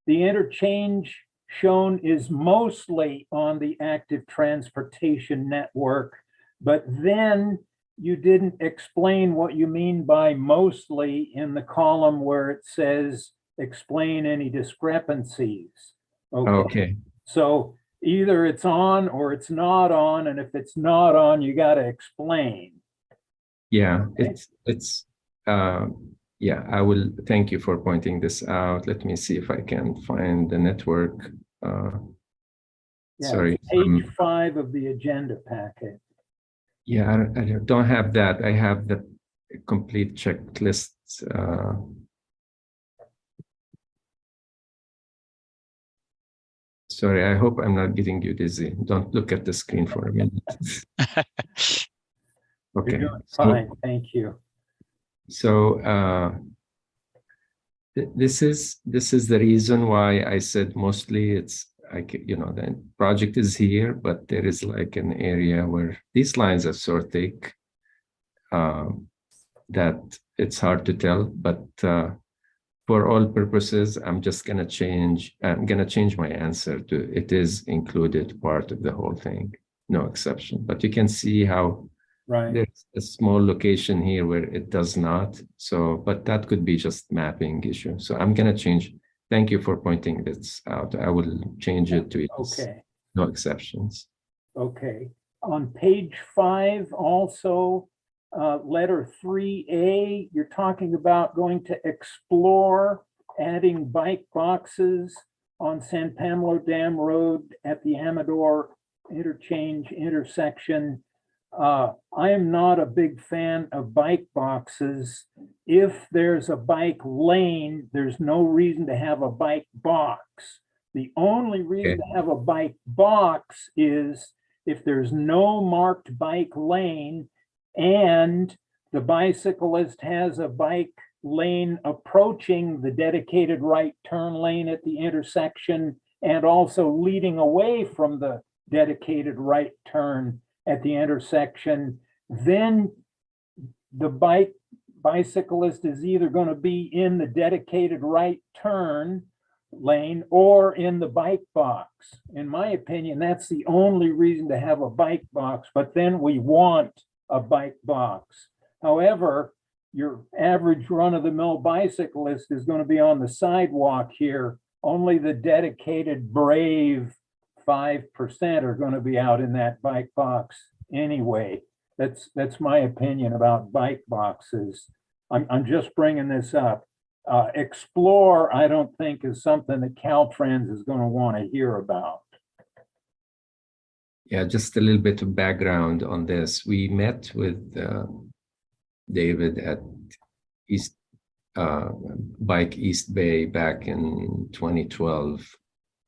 the interchange shown is mostly on the active transportation network, but then you didn't explain what you mean by mostly in the column where it says explain any discrepancies. Okay. So either it's on or it's not on, and if it's not on, you got to explain. Yeah, it's yeah, I will. Thank you for pointing this out. Let me see if I can find the network. Sorry. Page 5 of the agenda packet. Yeah, I don't have that. I have the complete checklist. Sorry, I hope I'm not getting you dizzy. Don't look at the screen for a minute. Okay. You're doing fine, thank you. So this is the reason why I said mostly it's the project is here, but there is like an area where these lines are so thick that it's hard to tell. But for all purposes, I'm gonna change my answer to it is included part of the whole thing, no exception. But you can see how there's a small location here where it does not. So, but that could be just mapping issue. So I'm gonna change. Thank you for pointing this out. I will change it to yes, no exceptions. Okay. On page 5, also, letter 3A, you're talking about going to explore adding bike boxes on San Pablo Dam Road at the Amador interchange intersection. I am not a big fan of bike boxes. If there's a bike lane, there's no reason to have a bike box. The only reason to have a bike box is if there's no marked bike lane and the bicyclist has a bike lane approaching the dedicated right turn lane at the intersection and also leading away from the dedicated right turn at the intersection, then the bicyclist is either going to be in the dedicated right turn lane or in the bike box. In my opinion, that's the only reason to have a bike box, but then we want a bike box. However, your average run-of-the-mill bicyclist is going to be on the sidewalk here. Only the dedicated brave 5% are going to be out in that bike box anyway. That's my opinion about bike boxes. I'm just bringing this up. Explore, I don't think is something that Caltrans is going to want to hear about. Yeah, just a little bit of background on this. We met with David at Bike East Bay back in 2012.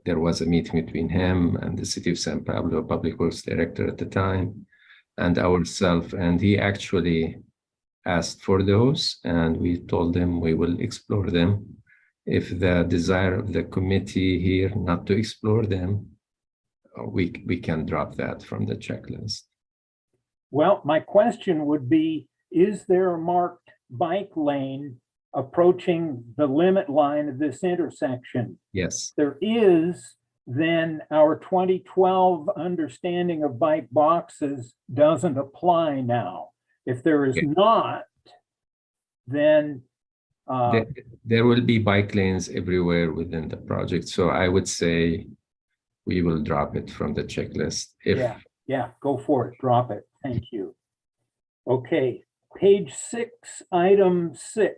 There was a meeting between him and the City of San Pablo Public Works Director at the time and ourselves, and he actually asked for those, and we told him we will explore them. If the desire of the committee here not to explore them, we can drop that from the checklist. Well, my question would be, is there a marked bike lane approaching the limit line of this intersection? Yes. There is, then our 2012 understanding of bike boxes doesn't apply now. If there is not, then there will be bike lanes everywhere within the project. So I would say we will drop it from the checklist. Yeah, go for it, drop it. Thank you. Okay, page 6, item 6.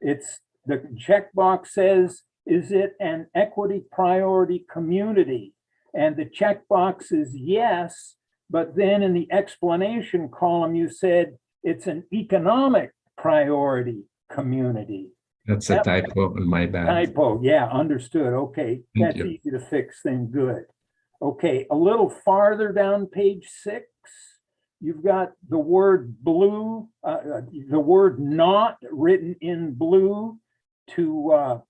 It's the checkbox says, is it an equity priority community? And the checkbox is yes, but then in the explanation column, you said it's an economic priority community. That's a typo on my bad. Typo, yeah, understood. Okay, that's easy to fix, then good. Okay, a little farther down page 6, you've got the word blue, the word not written in blue to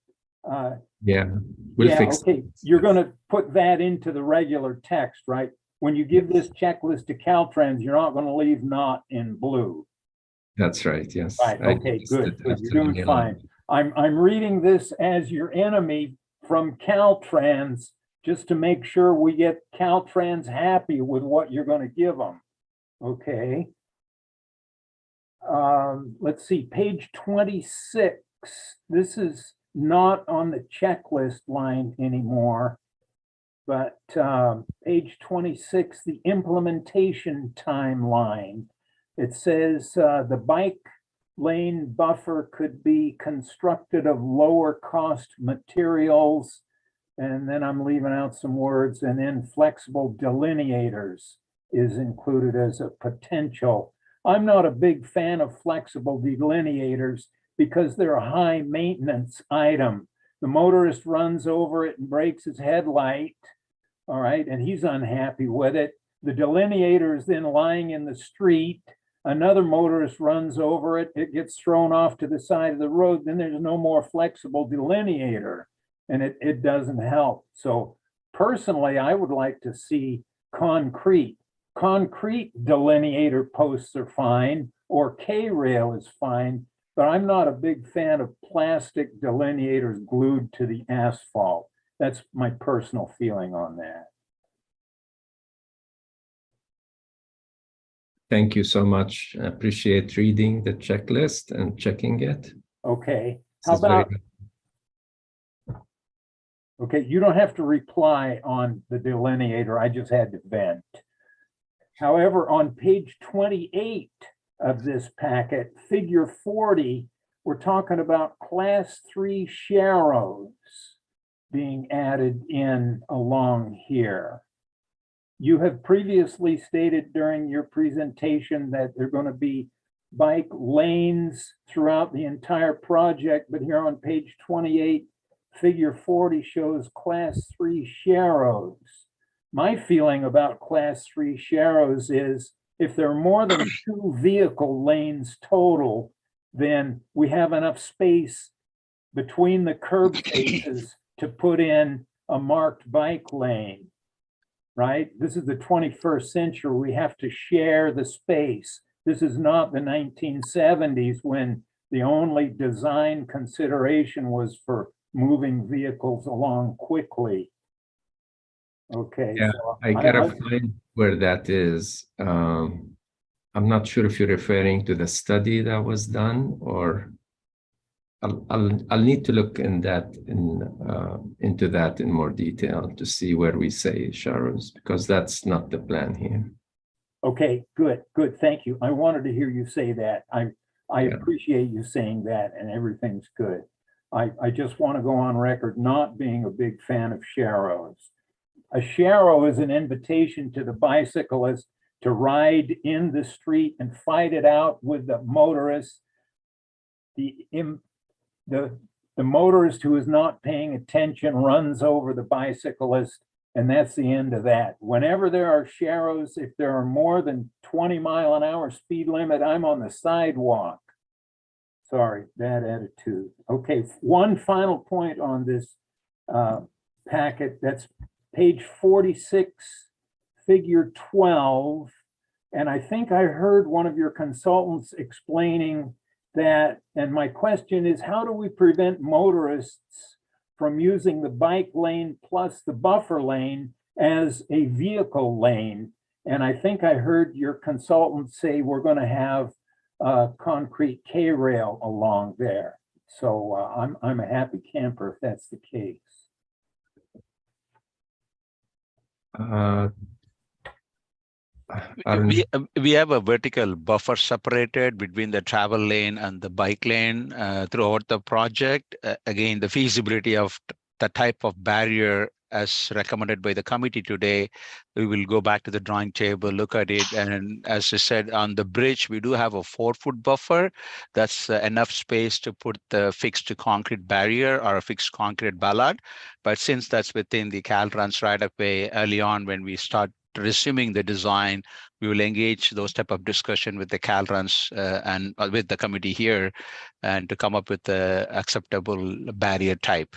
we'll fix okay. You're going to put that into the regular text, right? When you give this checklist to Caltrans, you're not going to leave not in blue. That's right, yes. Right, okay, good. You're doing fine. I'm reading this as your enemy from Caltrans just to make sure we get Caltrans happy with what you're going to give them. Okay. Let's see, page 26. This is not on the checklist line anymore, but page 26, the implementation timeline. It says the bike lane buffer could be constructed of lower cost materials, and then I'm leaving out some words, and then flexible delineators is included as a potential. I'm not a big fan of flexible delineators because they're a high maintenance item. The motorist runs over it and breaks his headlight, all right, and he's unhappy with it. The delineator is then lying in the street. Another motorist runs over it, it gets thrown off to the side of the road, then there's no more flexible delineator, and it doesn't help. So personally, I would like to see concrete. Concrete delineator posts are fine, or K-rail is fine, but I'm not a big fan of plastic delineators glued to the asphalt. That's my personal feeling on that. Thank you so much. I appreciate reading the checklist and checking it. Okay, This how is very- about, okay, you don't have to reply on the delineator, I just had to vent. However, on page 28 of this packet, figure 40, we're talking about class 3 sharrows being added in along here. You have previously stated during your presentation that there are going to be bike lanes throughout the entire project, but here on page 28, figure 40 shows class 3 sharrows. My feeling about class 3 sharrows is if there are more than 2 vehicle lanes total, then we have enough space between the curb faces to put in a marked bike lane, right? This is the 21st century. We have to share the space. This is not the 1970s when the only design consideration was for moving vehicles along quickly. Okay. Yeah, so I gotta find where that is. I'm not sure if you're referring to the study that was done, or I'll need to look in that into that in more detail to see where we say sharrows, because that's not the plan here. Okay, good, good. Thank you. I wanted to hear you say that. I Yeah. appreciate you saying that, and everything's good. I just want to go on record not being a big fan of sharrows. A sharrow is an invitation to the bicyclist to ride in the street and fight it out with the motorist. The motorist who is not paying attention runs over the bicyclist, and that's the end of that. Whenever there are sharrows, if there are more than 20-mile-an-hour speed limit, I'm on the sidewalk. Sorry, bad attitude. Okay, one final point on this packet. That's page 46, figure 12. And I think I heard one of your consultants explaining that, and my question is, how do we prevent motorists from using the bike lane plus the buffer lane as a vehicle lane? And I think I heard your consultant say we're going to have concrete K-rail along there. So I'm a happy camper if that's the case. We have a vertical buffer separated between the travel lane and the bike lane throughout the project. Again, the feasibility of the type of barrier as recommended by the committee today, we will go back to the drawing table, look at it. And as I said, on the bridge, we do have a 4-foot buffer. That's enough space to put the fixed concrete barrier or a fixed concrete ballard. But since that's within the Caltrans right of way, early on when we start resuming the design, we will engage those type of discussion with the Caltrans and with the committee here, and to come up with the acceptable barrier type.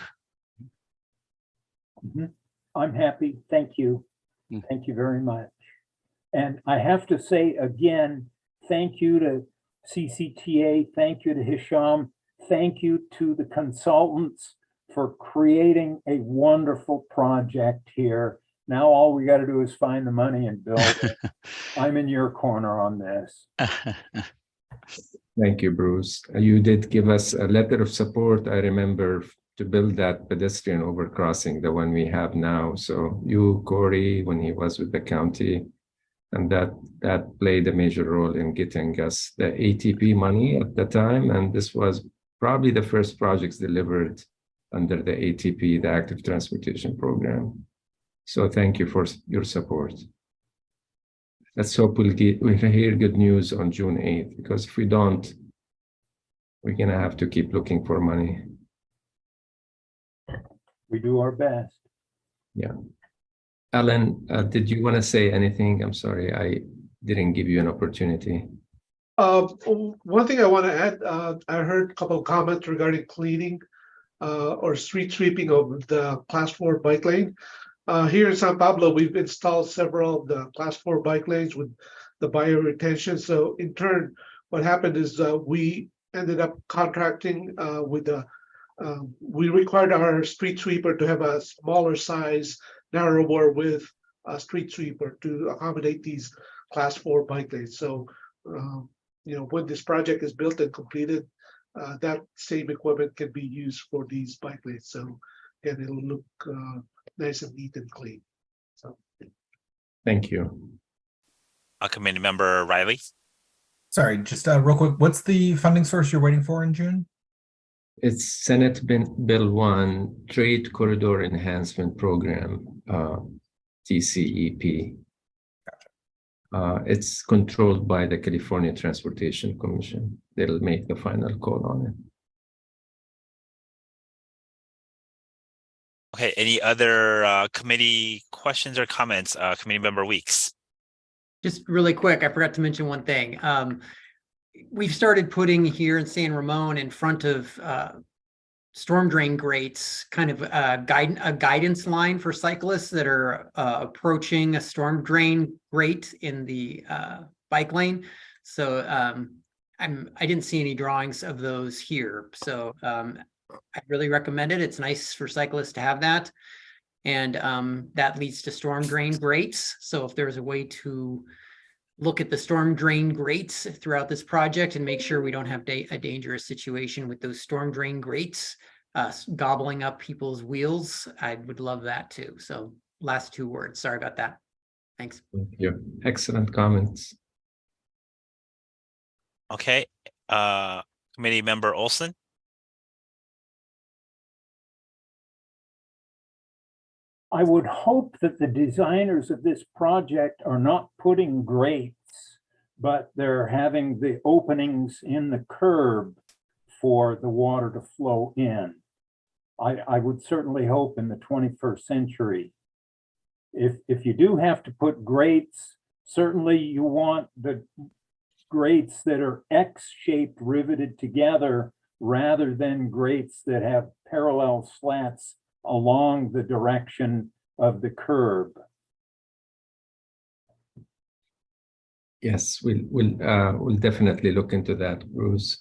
I'm happy. Thank you. Thank you very much. And I have to say again, thank you to CCTA. Thank you to Hisham. Thank you to the consultants for creating a wonderful project here. Now all we got to do is find the money and build it. I'm in your corner on this. Thank you, Bruce. You did give us a letter of support, I remember, to build that pedestrian overcrossing, the one we have now. So you, Corey, when he was with the county, and that played a major role in getting us the ATP money at the time. And this was probably the first projects delivered under the ATP, the Active Transportation Program. So thank you for your support. Let's hope we'll hear good news on June 8th, because if we don't, we're gonna have to keep looking for money. We do our best. Yeah. Alan, did you want to say anything? I'm sorry, I didn't give you an opportunity. One thing I want to add, I heard a couple of comments regarding cleaning or street sweeping of the class 4 bike lane. here in San Pablo, we've installed several of the class 4 bike lanes with the bioretention. So in turn, what happened is we ended up contracting with the, we required our street sweeper to have a smaller size, narrower width street sweeper to accommodate these class 4 bike lanes. So, when this project is built and completed, that same equipment can be used for these bike lanes. So again, it'll look nice and neat and clean. So Thank you. Committee member Riley. Sorry, just real quick, what's the funding source you're waiting for in June? It's Senate Bill 1 Trade Corridor Enhancement Program, TCEP. It's controlled by the California Transportation Commission. They'll make the final call on it. Okay, any other committee questions or comments? Committee member Weeks. Just really quick, I forgot to mention one thing. We've started putting here in San Ramon in front of storm drain grates, kind of a guidance line for cyclists that are approaching a storm drain grate in the bike lane. So I didn't see any drawings of those here. So I really recommend it. It's nice for cyclists to have that. And that leads to storm drain grates. So if there's a way to look at the storm drain grates throughout this project and make sure we don't have a dangerous situation with those storm drain grates gobbling up people's wheels, I would love that too. So last 2 words. Sorry about that. Thanks. Thank you. Excellent comments. Okay, committee member Olson. I would hope that the designers of this project are not putting grates, but they're having the openings in the curb for the water to flow in. I would certainly hope in the 21st century. If you do have to put grates, certainly you want the grates that are X-shaped riveted together rather than grates that have parallel slats along the direction of the curb. Yes, we'll definitely look into that, Bruce.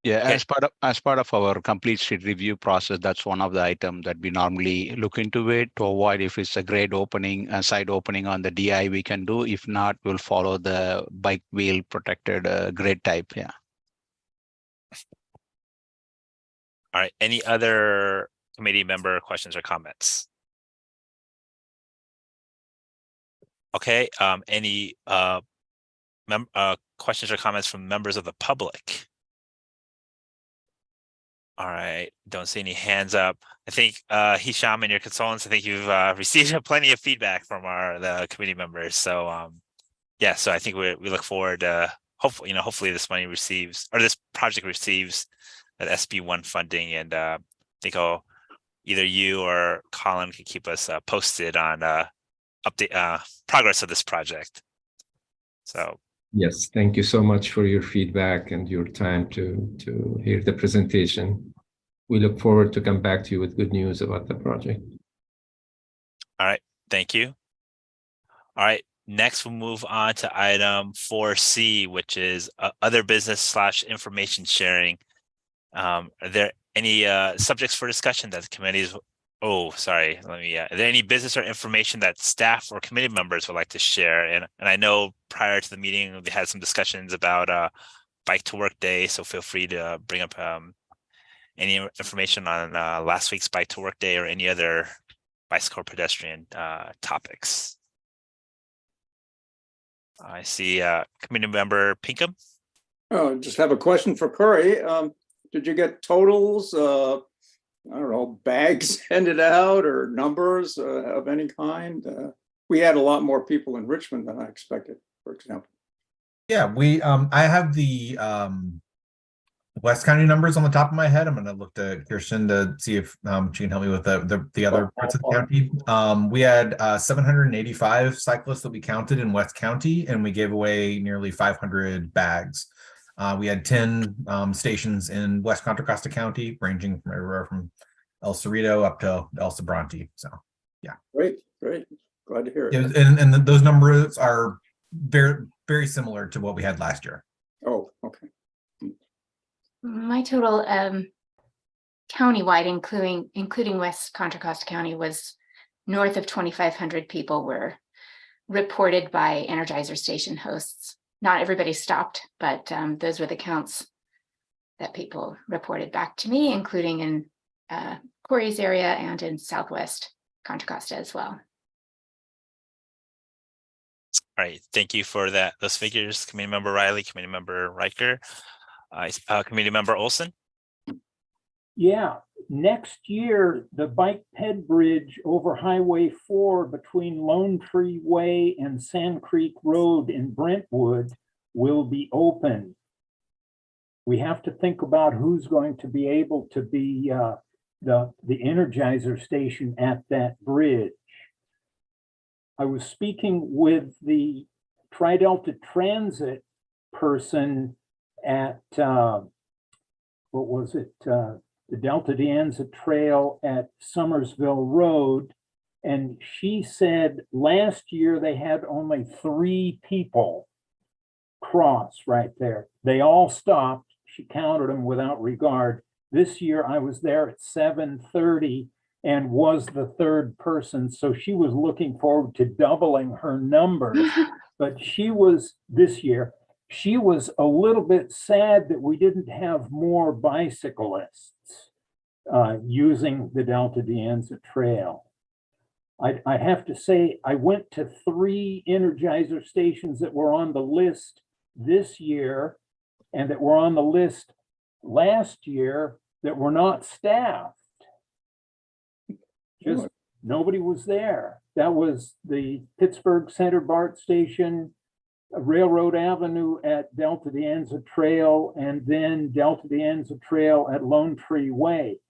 Yeah, Okay. as part of our complete street review process, that's one of the items that we normally look into it to avoid if it's a grade opening, a side opening on the DI we can do. If not, we'll follow the bike wheel protected grade type. Yeah. All right, any other committee member questions or comments? Okay, any questions or comments from members of the public? All right, don't see any hands up. I think Hisham and your consultants, I think you've received plenty of feedback from the committee members. So yeah, so I think we look forward to hopefully this money receives, or this project receives, that SB1 funding, and I think either you or Colin can keep us posted on update progress of this project. So Yes, thank you so much for your feedback and your time to hear the presentation. We look forward to come back to you with good news about the project. all right, thank you. All right, next we'll move on to item 4C, which is other business / information sharing. Are there any subjects for discussion that the committees? Oh, sorry. Are there any business or information that staff or committee members would like to share? And I know prior to the meeting, we had some discussions about Bike to Work Day. So feel free to bring up any information on last week's Bike to Work Day or any other bicycle or pedestrian topics. I see committee member Pinkham. Oh, just have a question for Corey. Did you get totals? I don't know, bags handed out or numbers of any kind? We had a lot more people in Richmond than I expected, for example. Yeah, I have the West County numbers on the top of my head. I'm going to look to Kirsten to see if she can help me with the other parts of the county. We had 785 cyclists that we counted in West County, and we gave away nearly 500 bags. We had 10 stations in West Contra Costa County, ranging from everywhere from El Cerrito up to El Sobrante. So Great, great. Glad to hear it. and those numbers are very, very similar to what we had last year. Oh, okay. My total countywide, including West Contra Costa County, was north of 2,500 people were reported by Energizer station hosts. Not everybody stopped, but those were the counts that people reported back to me, including in Corey's area and in Southwest Contra Costa as well. All right, thank you for those figures, Committee Member Riley, Committee Member Riker, Committee Member Olson. Yeah, next year, the bike ped bridge over Highway 4 between Lone Tree Way and Sand Creek Road in Brentwood will be open. We have to think about who's going to be able to be the Energizer station at that bridge. I was speaking with the Tri-Delta Transit person at, what was it? The Delta de Anza Trail at Summersville Road. And she said last year they had only 3 people cross right there. They all stopped. She counted them without regard. This year I was there at 7:30 and was the 3rd person. So she was looking forward to doubling her numbers. But she was, this year, she was a little bit sad that we didn't have more bicyclists using the Delta de Anza Trail. I have to say, I went to 3 Energizer stations that were on the list this year and that were on the list last year that were not staffed. Just nobody was there. That was the Pittsburgh Center BART station, Railroad Avenue at Delta de Anza Trail, and then Delta de Anza Trail at Lone Tree Way.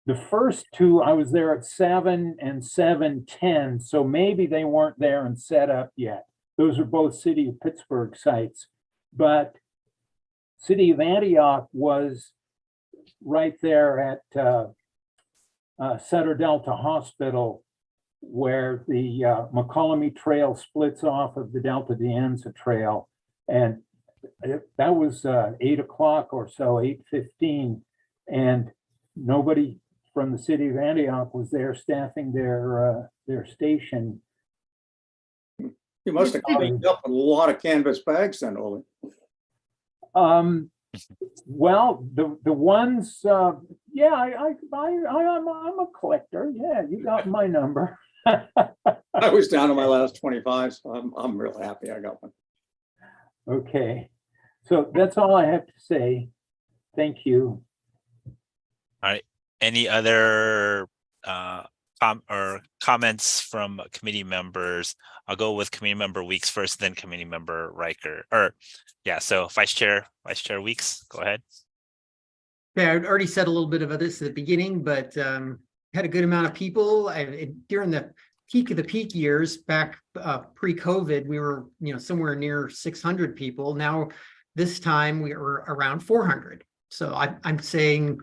The first 2, I was there at 7 and 7:10, so maybe they weren't there and set up yet. Those are both City of Pittsburgh sites, but City of Antioch was right there at Sutter Delta Hospital, where the McCollum Trail splits off of the Delta de Anza Trail. And that was 8 o'clock or so, 8:15. And nobody from the City of Antioch was there staffing their station. You must have cleaned up a lot of canvas bags then, Oli. Well, the ones, yeah, I'm a collector. Yeah, you got my number. I was down to my last 25, so I'm real happy I got one. Okay, so that's all I have to say. Thank you. All right, any other comments from committee members? I'll go with Committee Member Weeks first, then Committee Member Riker. So Vice Chair Weeks, go ahead. Yeah, I already said a little bit about this at the beginning, but had a good amount of people. During the peak of the peak years back pre-COVID, we were somewhere near 600 people. Now this time we were around 400. So I'm saying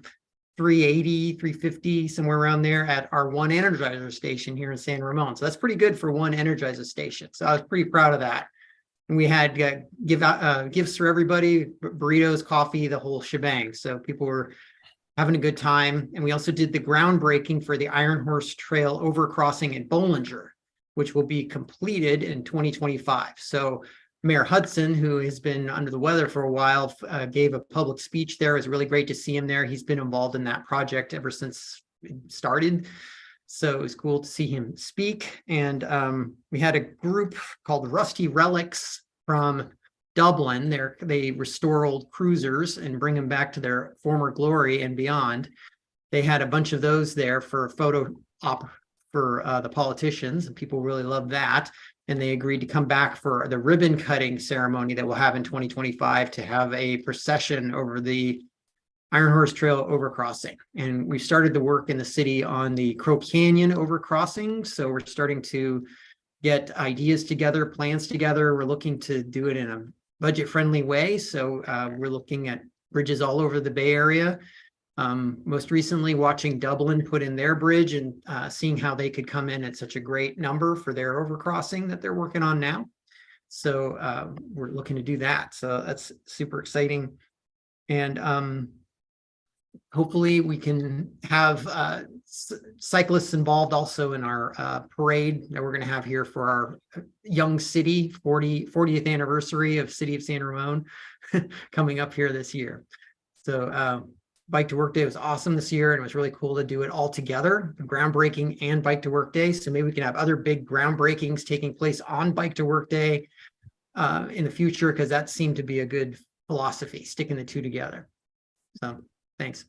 380, 350, somewhere around there at our one Energizer station here in San Ramon. So that's pretty good for one Energizer station. So I was pretty proud of that. And we had gifts for everybody, burritos, coffee, the whole shebang. So people were having a good time. And we also did the groundbreaking for the Iron Horse Trail overcrossing at Bollinger, which will be completed in 2025. So Mayor Hudson, who has been under the weather for a while, gave a public speech there. It was really great to see him there. He's been involved in that project ever since it started. So it was cool to see him speak. And we had a group called Rusty Relics from Dublin. They restore old cruisers and bring them back to their former glory and beyond. They had a bunch of those there for photo op for the politicians, and people really loved that. And they agreed to come back for the ribbon cutting ceremony that we'll have in 2025 to have a procession over the Iron Horse Trail overcrossing. And we started the work in the city on the Crow Canyon overcrossing. So we're starting to get ideas together, plans together. We're looking to do it in a budget-friendly way. So we're looking at bridges all over the Bay Area. Most recently, watching Dublin put in their bridge and seeing how they could come in at such a great number for their overcrossing that they're working on now. So we're looking to do that. So that's super exciting. And hopefully we can have cyclists involved also in our parade that we're going to have here for our young city 40th anniversary of City of San Ramon coming up here this year. So Bike to Work Day was awesome this year, and it was really cool to do it all together, groundbreaking and Bike to Work Day. So maybe we can have other big groundbreakings taking place on Bike to Work Day in the future, because that seemed to be a good philosophy, sticking the two together. So thanks.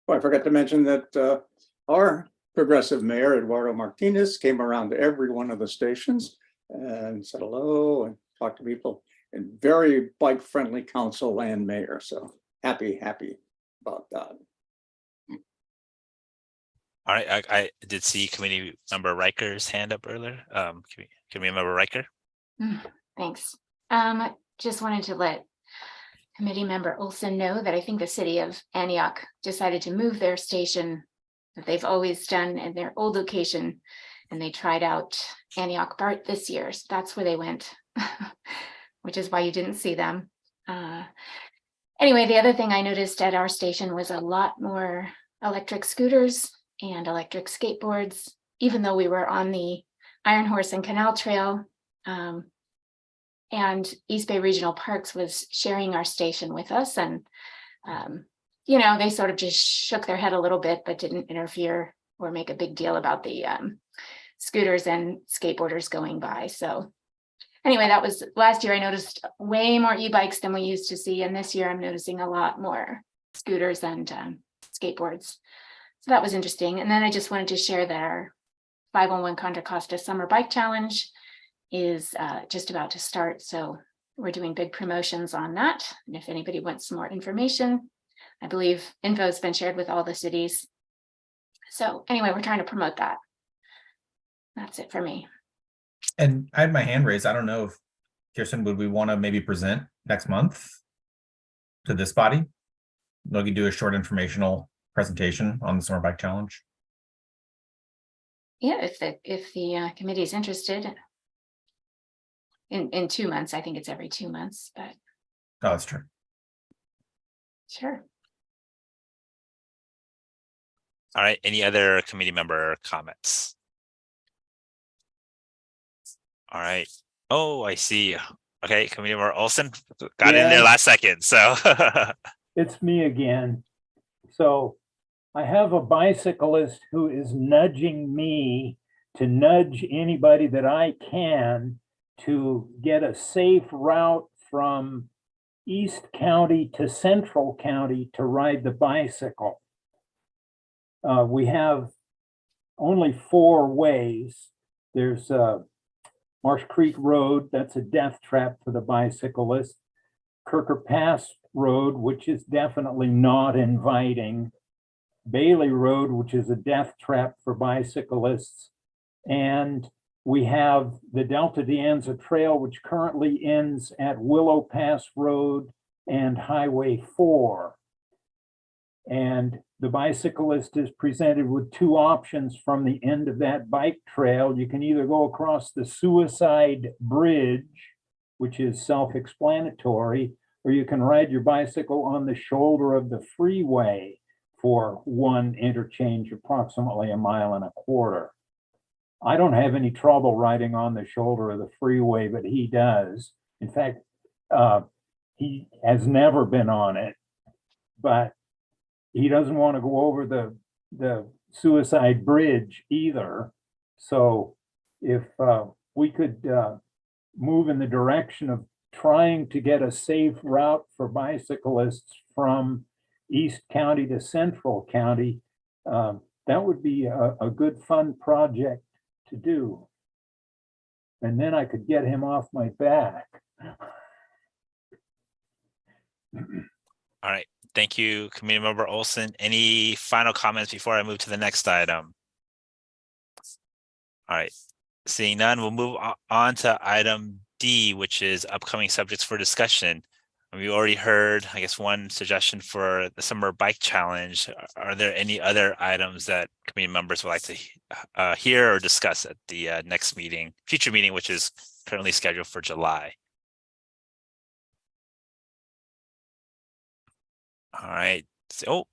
Well, I forgot to mention that our progressive mayor, Eduardo Martinez, came around to every one of the stations and said hello and talked to people, and very bike-friendly council and mayor. So happy about that. All right, I did see committee member Riker's hand up earlier. Committee member Riker. Thanks. Just wanted to let committee member Olson know that I think the city of Antioch decided to move their station that they've always done in their old location, and they tried out Antioch BART this year. So that's where they went, which is why you didn't see them. Anyway, the other thing I noticed at our station was a lot more electric scooters and electric skateboards, even though we were on the Iron Horse and Canal Trail. And East Bay Regional Parks was sharing our station with us, and you know, they sort of just shook their head a little bit, but didn't interfere or make a big deal about the scooters and skateboarders going by. So anyway, that was last year. I noticed way more e-bikes than we used to see, and this year I'm noticing a lot more scooters and skateboards. So that was interesting. And then I just wanted to share that our 511 Contra Costa Summer Bike Challenge is just about to start. So we're doing big promotions on that. And if anybody wants some more information, I believe info has been shared with all the cities. So anyway, we're trying to promote that. That's it for me. And I had my hand raised. I don't know if Kirsten, would we want to maybe present next month to this body? We could do a short informational presentation on the Summer Bike Challenge. Yeah, if the committee is interested. In 2 months, I think it's every 2 months, but Oh, that's true. sure. All right, any other committee member comments? All right. Oh, I see. Okay, committee member Olson got in there last second, so. It's me again. So I have a bicyclist who is nudging me to nudge anybody that I can to get a safe route from East County to Central County to ride the bicycle. We have only 4 ways. There's Marsh Creek Road, that's a death trap for the bicyclist. Kirker Pass Road, which is definitely not inviting. Bailey Road, which is a death trap for bicyclists. And we have the Delta de Anza Trail, which currently ends at Willow Pass Road and Highway 4. And the bicyclist is presented with 2 options from the end of that bike trail. You can either go across the Suicide Bridge, which is self-explanatory, or you can ride your bicycle on the shoulder of the freeway for 1 interchange, approximately 1.25 miles. I don't have any trouble riding on the shoulder of the freeway, but he does. In fact, he has never been on it, but he doesn't want to go over the Suicide Bridge either. So if we could move in the direction of trying to get a safe route for bicyclists from East County to Central County, that would be a good fun project to do. And then I could get him off my back. All right, thank you, committee member Olson. Any final comments before I move to the next item? All right, seeing none, we'll move on to item D, which is upcoming subjects for discussion. We already heard, I guess, one suggestion for the summer bike challenge. Are there any other items that committee members would like to hear or discuss at the next meeting, future meeting, which is currently scheduled for July? All right. All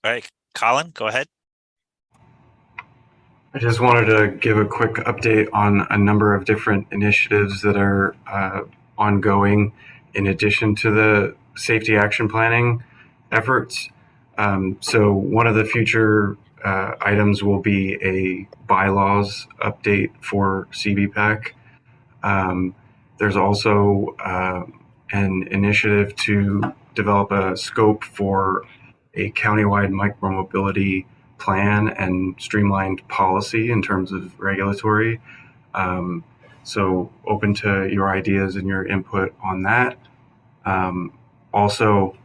right, Colin, go ahead. I just wanted to give a quick update on a number of different initiatives that are ongoing in addition to the safety action planning efforts. So one of the future items will be a bylaws update for CBPAC. There's also an initiative to develop a scope for a countywide micromobility plan and streamlined policy in terms of regulatory. So open to your ideas and your input on that. Also,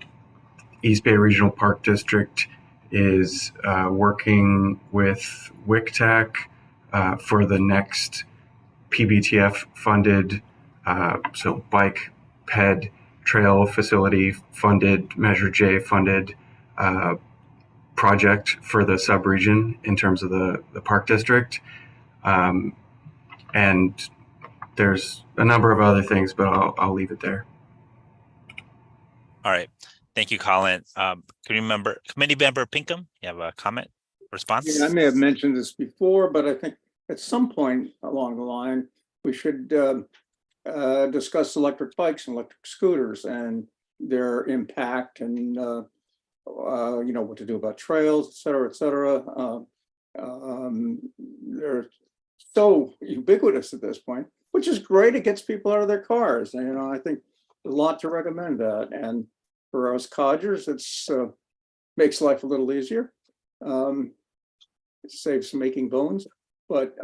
East Bay Regional Park District is working with WICTAC for the next PBTF funded, so bike, ped, trail facility funded, Measure J funded project for the subregion in terms of the park district. And there's a number of other things, but I'll leave it there. All right. Thank you, Colin. Committee member Pinkham, you have a comment, response? Yeah, I may have mentioned this before, but I think at some point along the line, we should discuss electric bikes and electric scooters and their impact and what to do about trails, et cetera, et cetera. They're so ubiquitous at this point, which is great. It gets people out of their cars. And, I think there's a lot to recommend that. And for us codgers, it's makes life a little easier. It saves making bones. But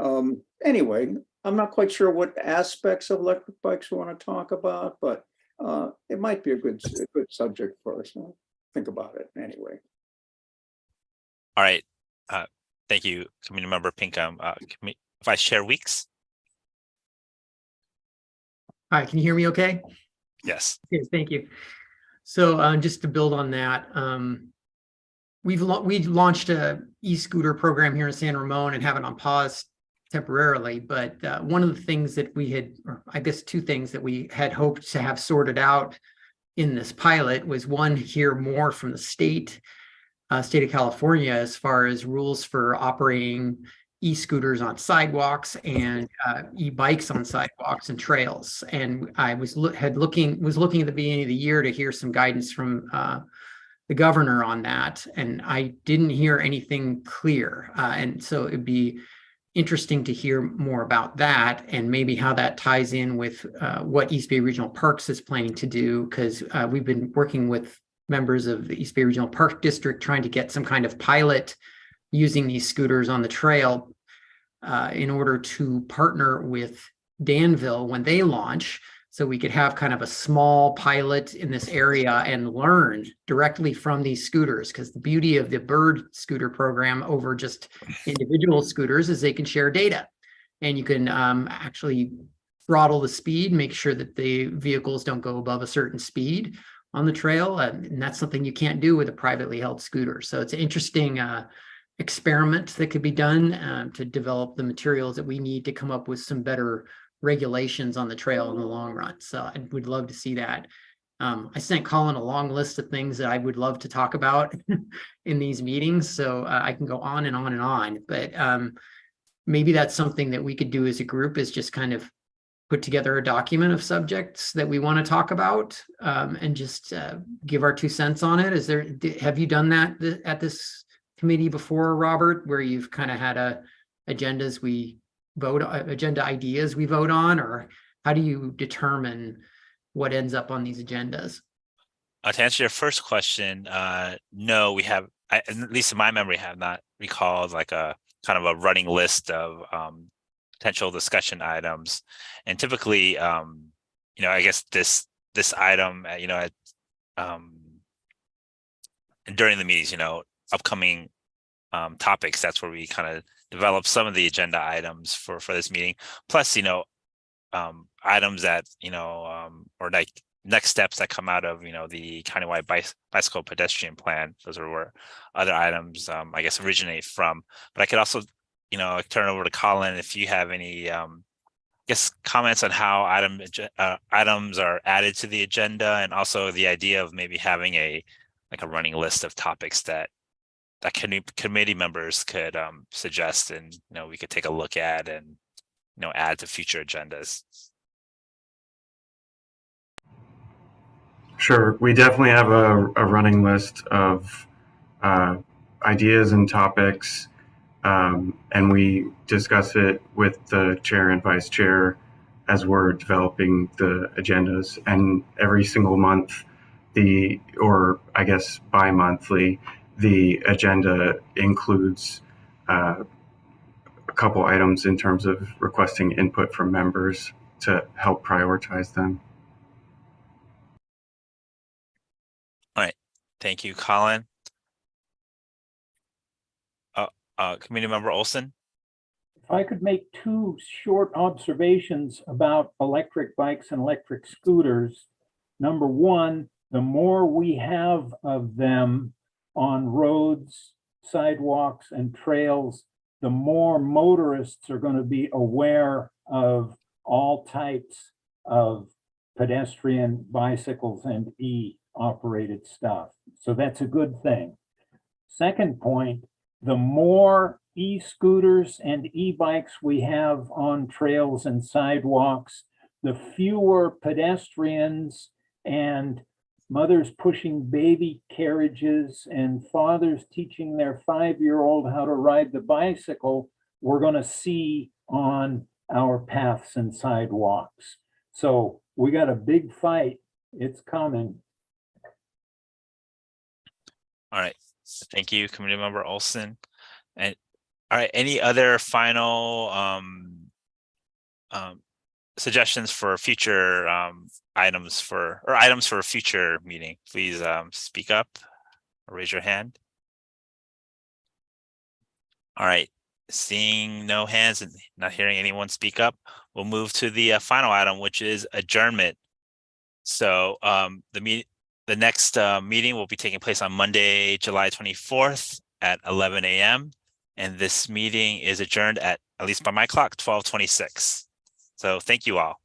anyway, I'm not quite sure what aspects of electric bikes we want to talk about, but it might be a good subject for us. Think about it anyway. All right. Thank you, Committee Member Pinkham. Vice Chair Weeks. Hi, can you hear me okay? Yes. Okay, thank you. So just to build on that, we've launched a e-scooter program here in San Ramon and have it on pause temporarily. But one of the things that we had, or I guess two things that we had hoped to have sorted out in this pilot was, one, hear more from the state of California as far as rules for operating e-scooters on sidewalks and e-bikes on sidewalks and trails. And I was looking at the beginning of the year to hear some guidance from the governor on that, and I didn't hear anything clear. And so it'd be interesting to hear more about that and maybe how that ties in with what East Bay Regional Parks is planning to do, because we've been working with members of the East Bay Regional Park District trying to get some kind of pilot using these scooters on the trail in order to partner with Danville when they launch, so we could have kind of a small pilot in this area and learn directly from these scooters. Because the beauty of the Bird scooter program over just individual scooters is they can share data, and you can actually throttle the speed, make sure that the vehicles don't go above a certain speed on the trail. And that's something you can't do with a privately held scooter. So it's an interesting experiment that could be done to develop the materials that we need to come up with some better regulations on the trail in the long run. So I would love to see that. I sent Colin a long list of things that I would love to talk about in these meetings. So I can go on and on and on, but maybe that's something that we could do as a group, is just kind of put together a document of subjects that we want to talk about and just give our 2 cents on it. Have you done that at this committee before, Robert, where you've kind of had agenda ideas we vote on, or how do you determine what ends up on these agendas? To answer your first question, no, we have, at least in my memory, have not recalled like a kind of a running list of potential discussion items. And typically, I guess this item, during the meetings, upcoming topics, that's where we kind of develop some of the agenda items for this meeting. Plus, items that, or like next steps that come out of, the countywide bicycle pedestrian plan. Those are where other items, I guess, originate from. But I could also, turn over to Colin if you have any, comments on how items are added to the agenda, and also the idea of maybe having a running list of topics that committee members could suggest, and we could take a look at and add to future agendas. Sure, we definitely have a running list of ideas and topics, and we discuss it with the chair and vice chair as we're developing the agendas. And every single month, or I guess bi-monthly, the agenda includes a couple items in terms of requesting input from members to help prioritize them. All right, thank you, Colin. Committee member Olson. If I could make two short observations about electric bikes and electric scooters. Number one, the more we have of them on roads, sidewalks, and trails, the more motorists are going to be aware of all types of pedestrian bicycles and e-operated stuff. So that's a good thing. Second point, the more e-scooters and e-bikes we have on trails and sidewalks, the fewer pedestrians and mothers pushing baby carriages and fathers teaching their 5-year-old how to ride the bicycle we're going to see on our paths and sidewalks. So we got a big fight. It's coming. All right. Thank you, Committee Member Olson. And all right, any other final suggestions for future items for a future meeting? Please speak up or raise your hand. All right, seeing no hands and not hearing anyone speak up, we'll move to the final item, which is adjournment. So the next meeting will be taking place on Monday, July 24th at 11 a.m. And this meeting is adjourned at least by my clock, 12:26. So thank you all.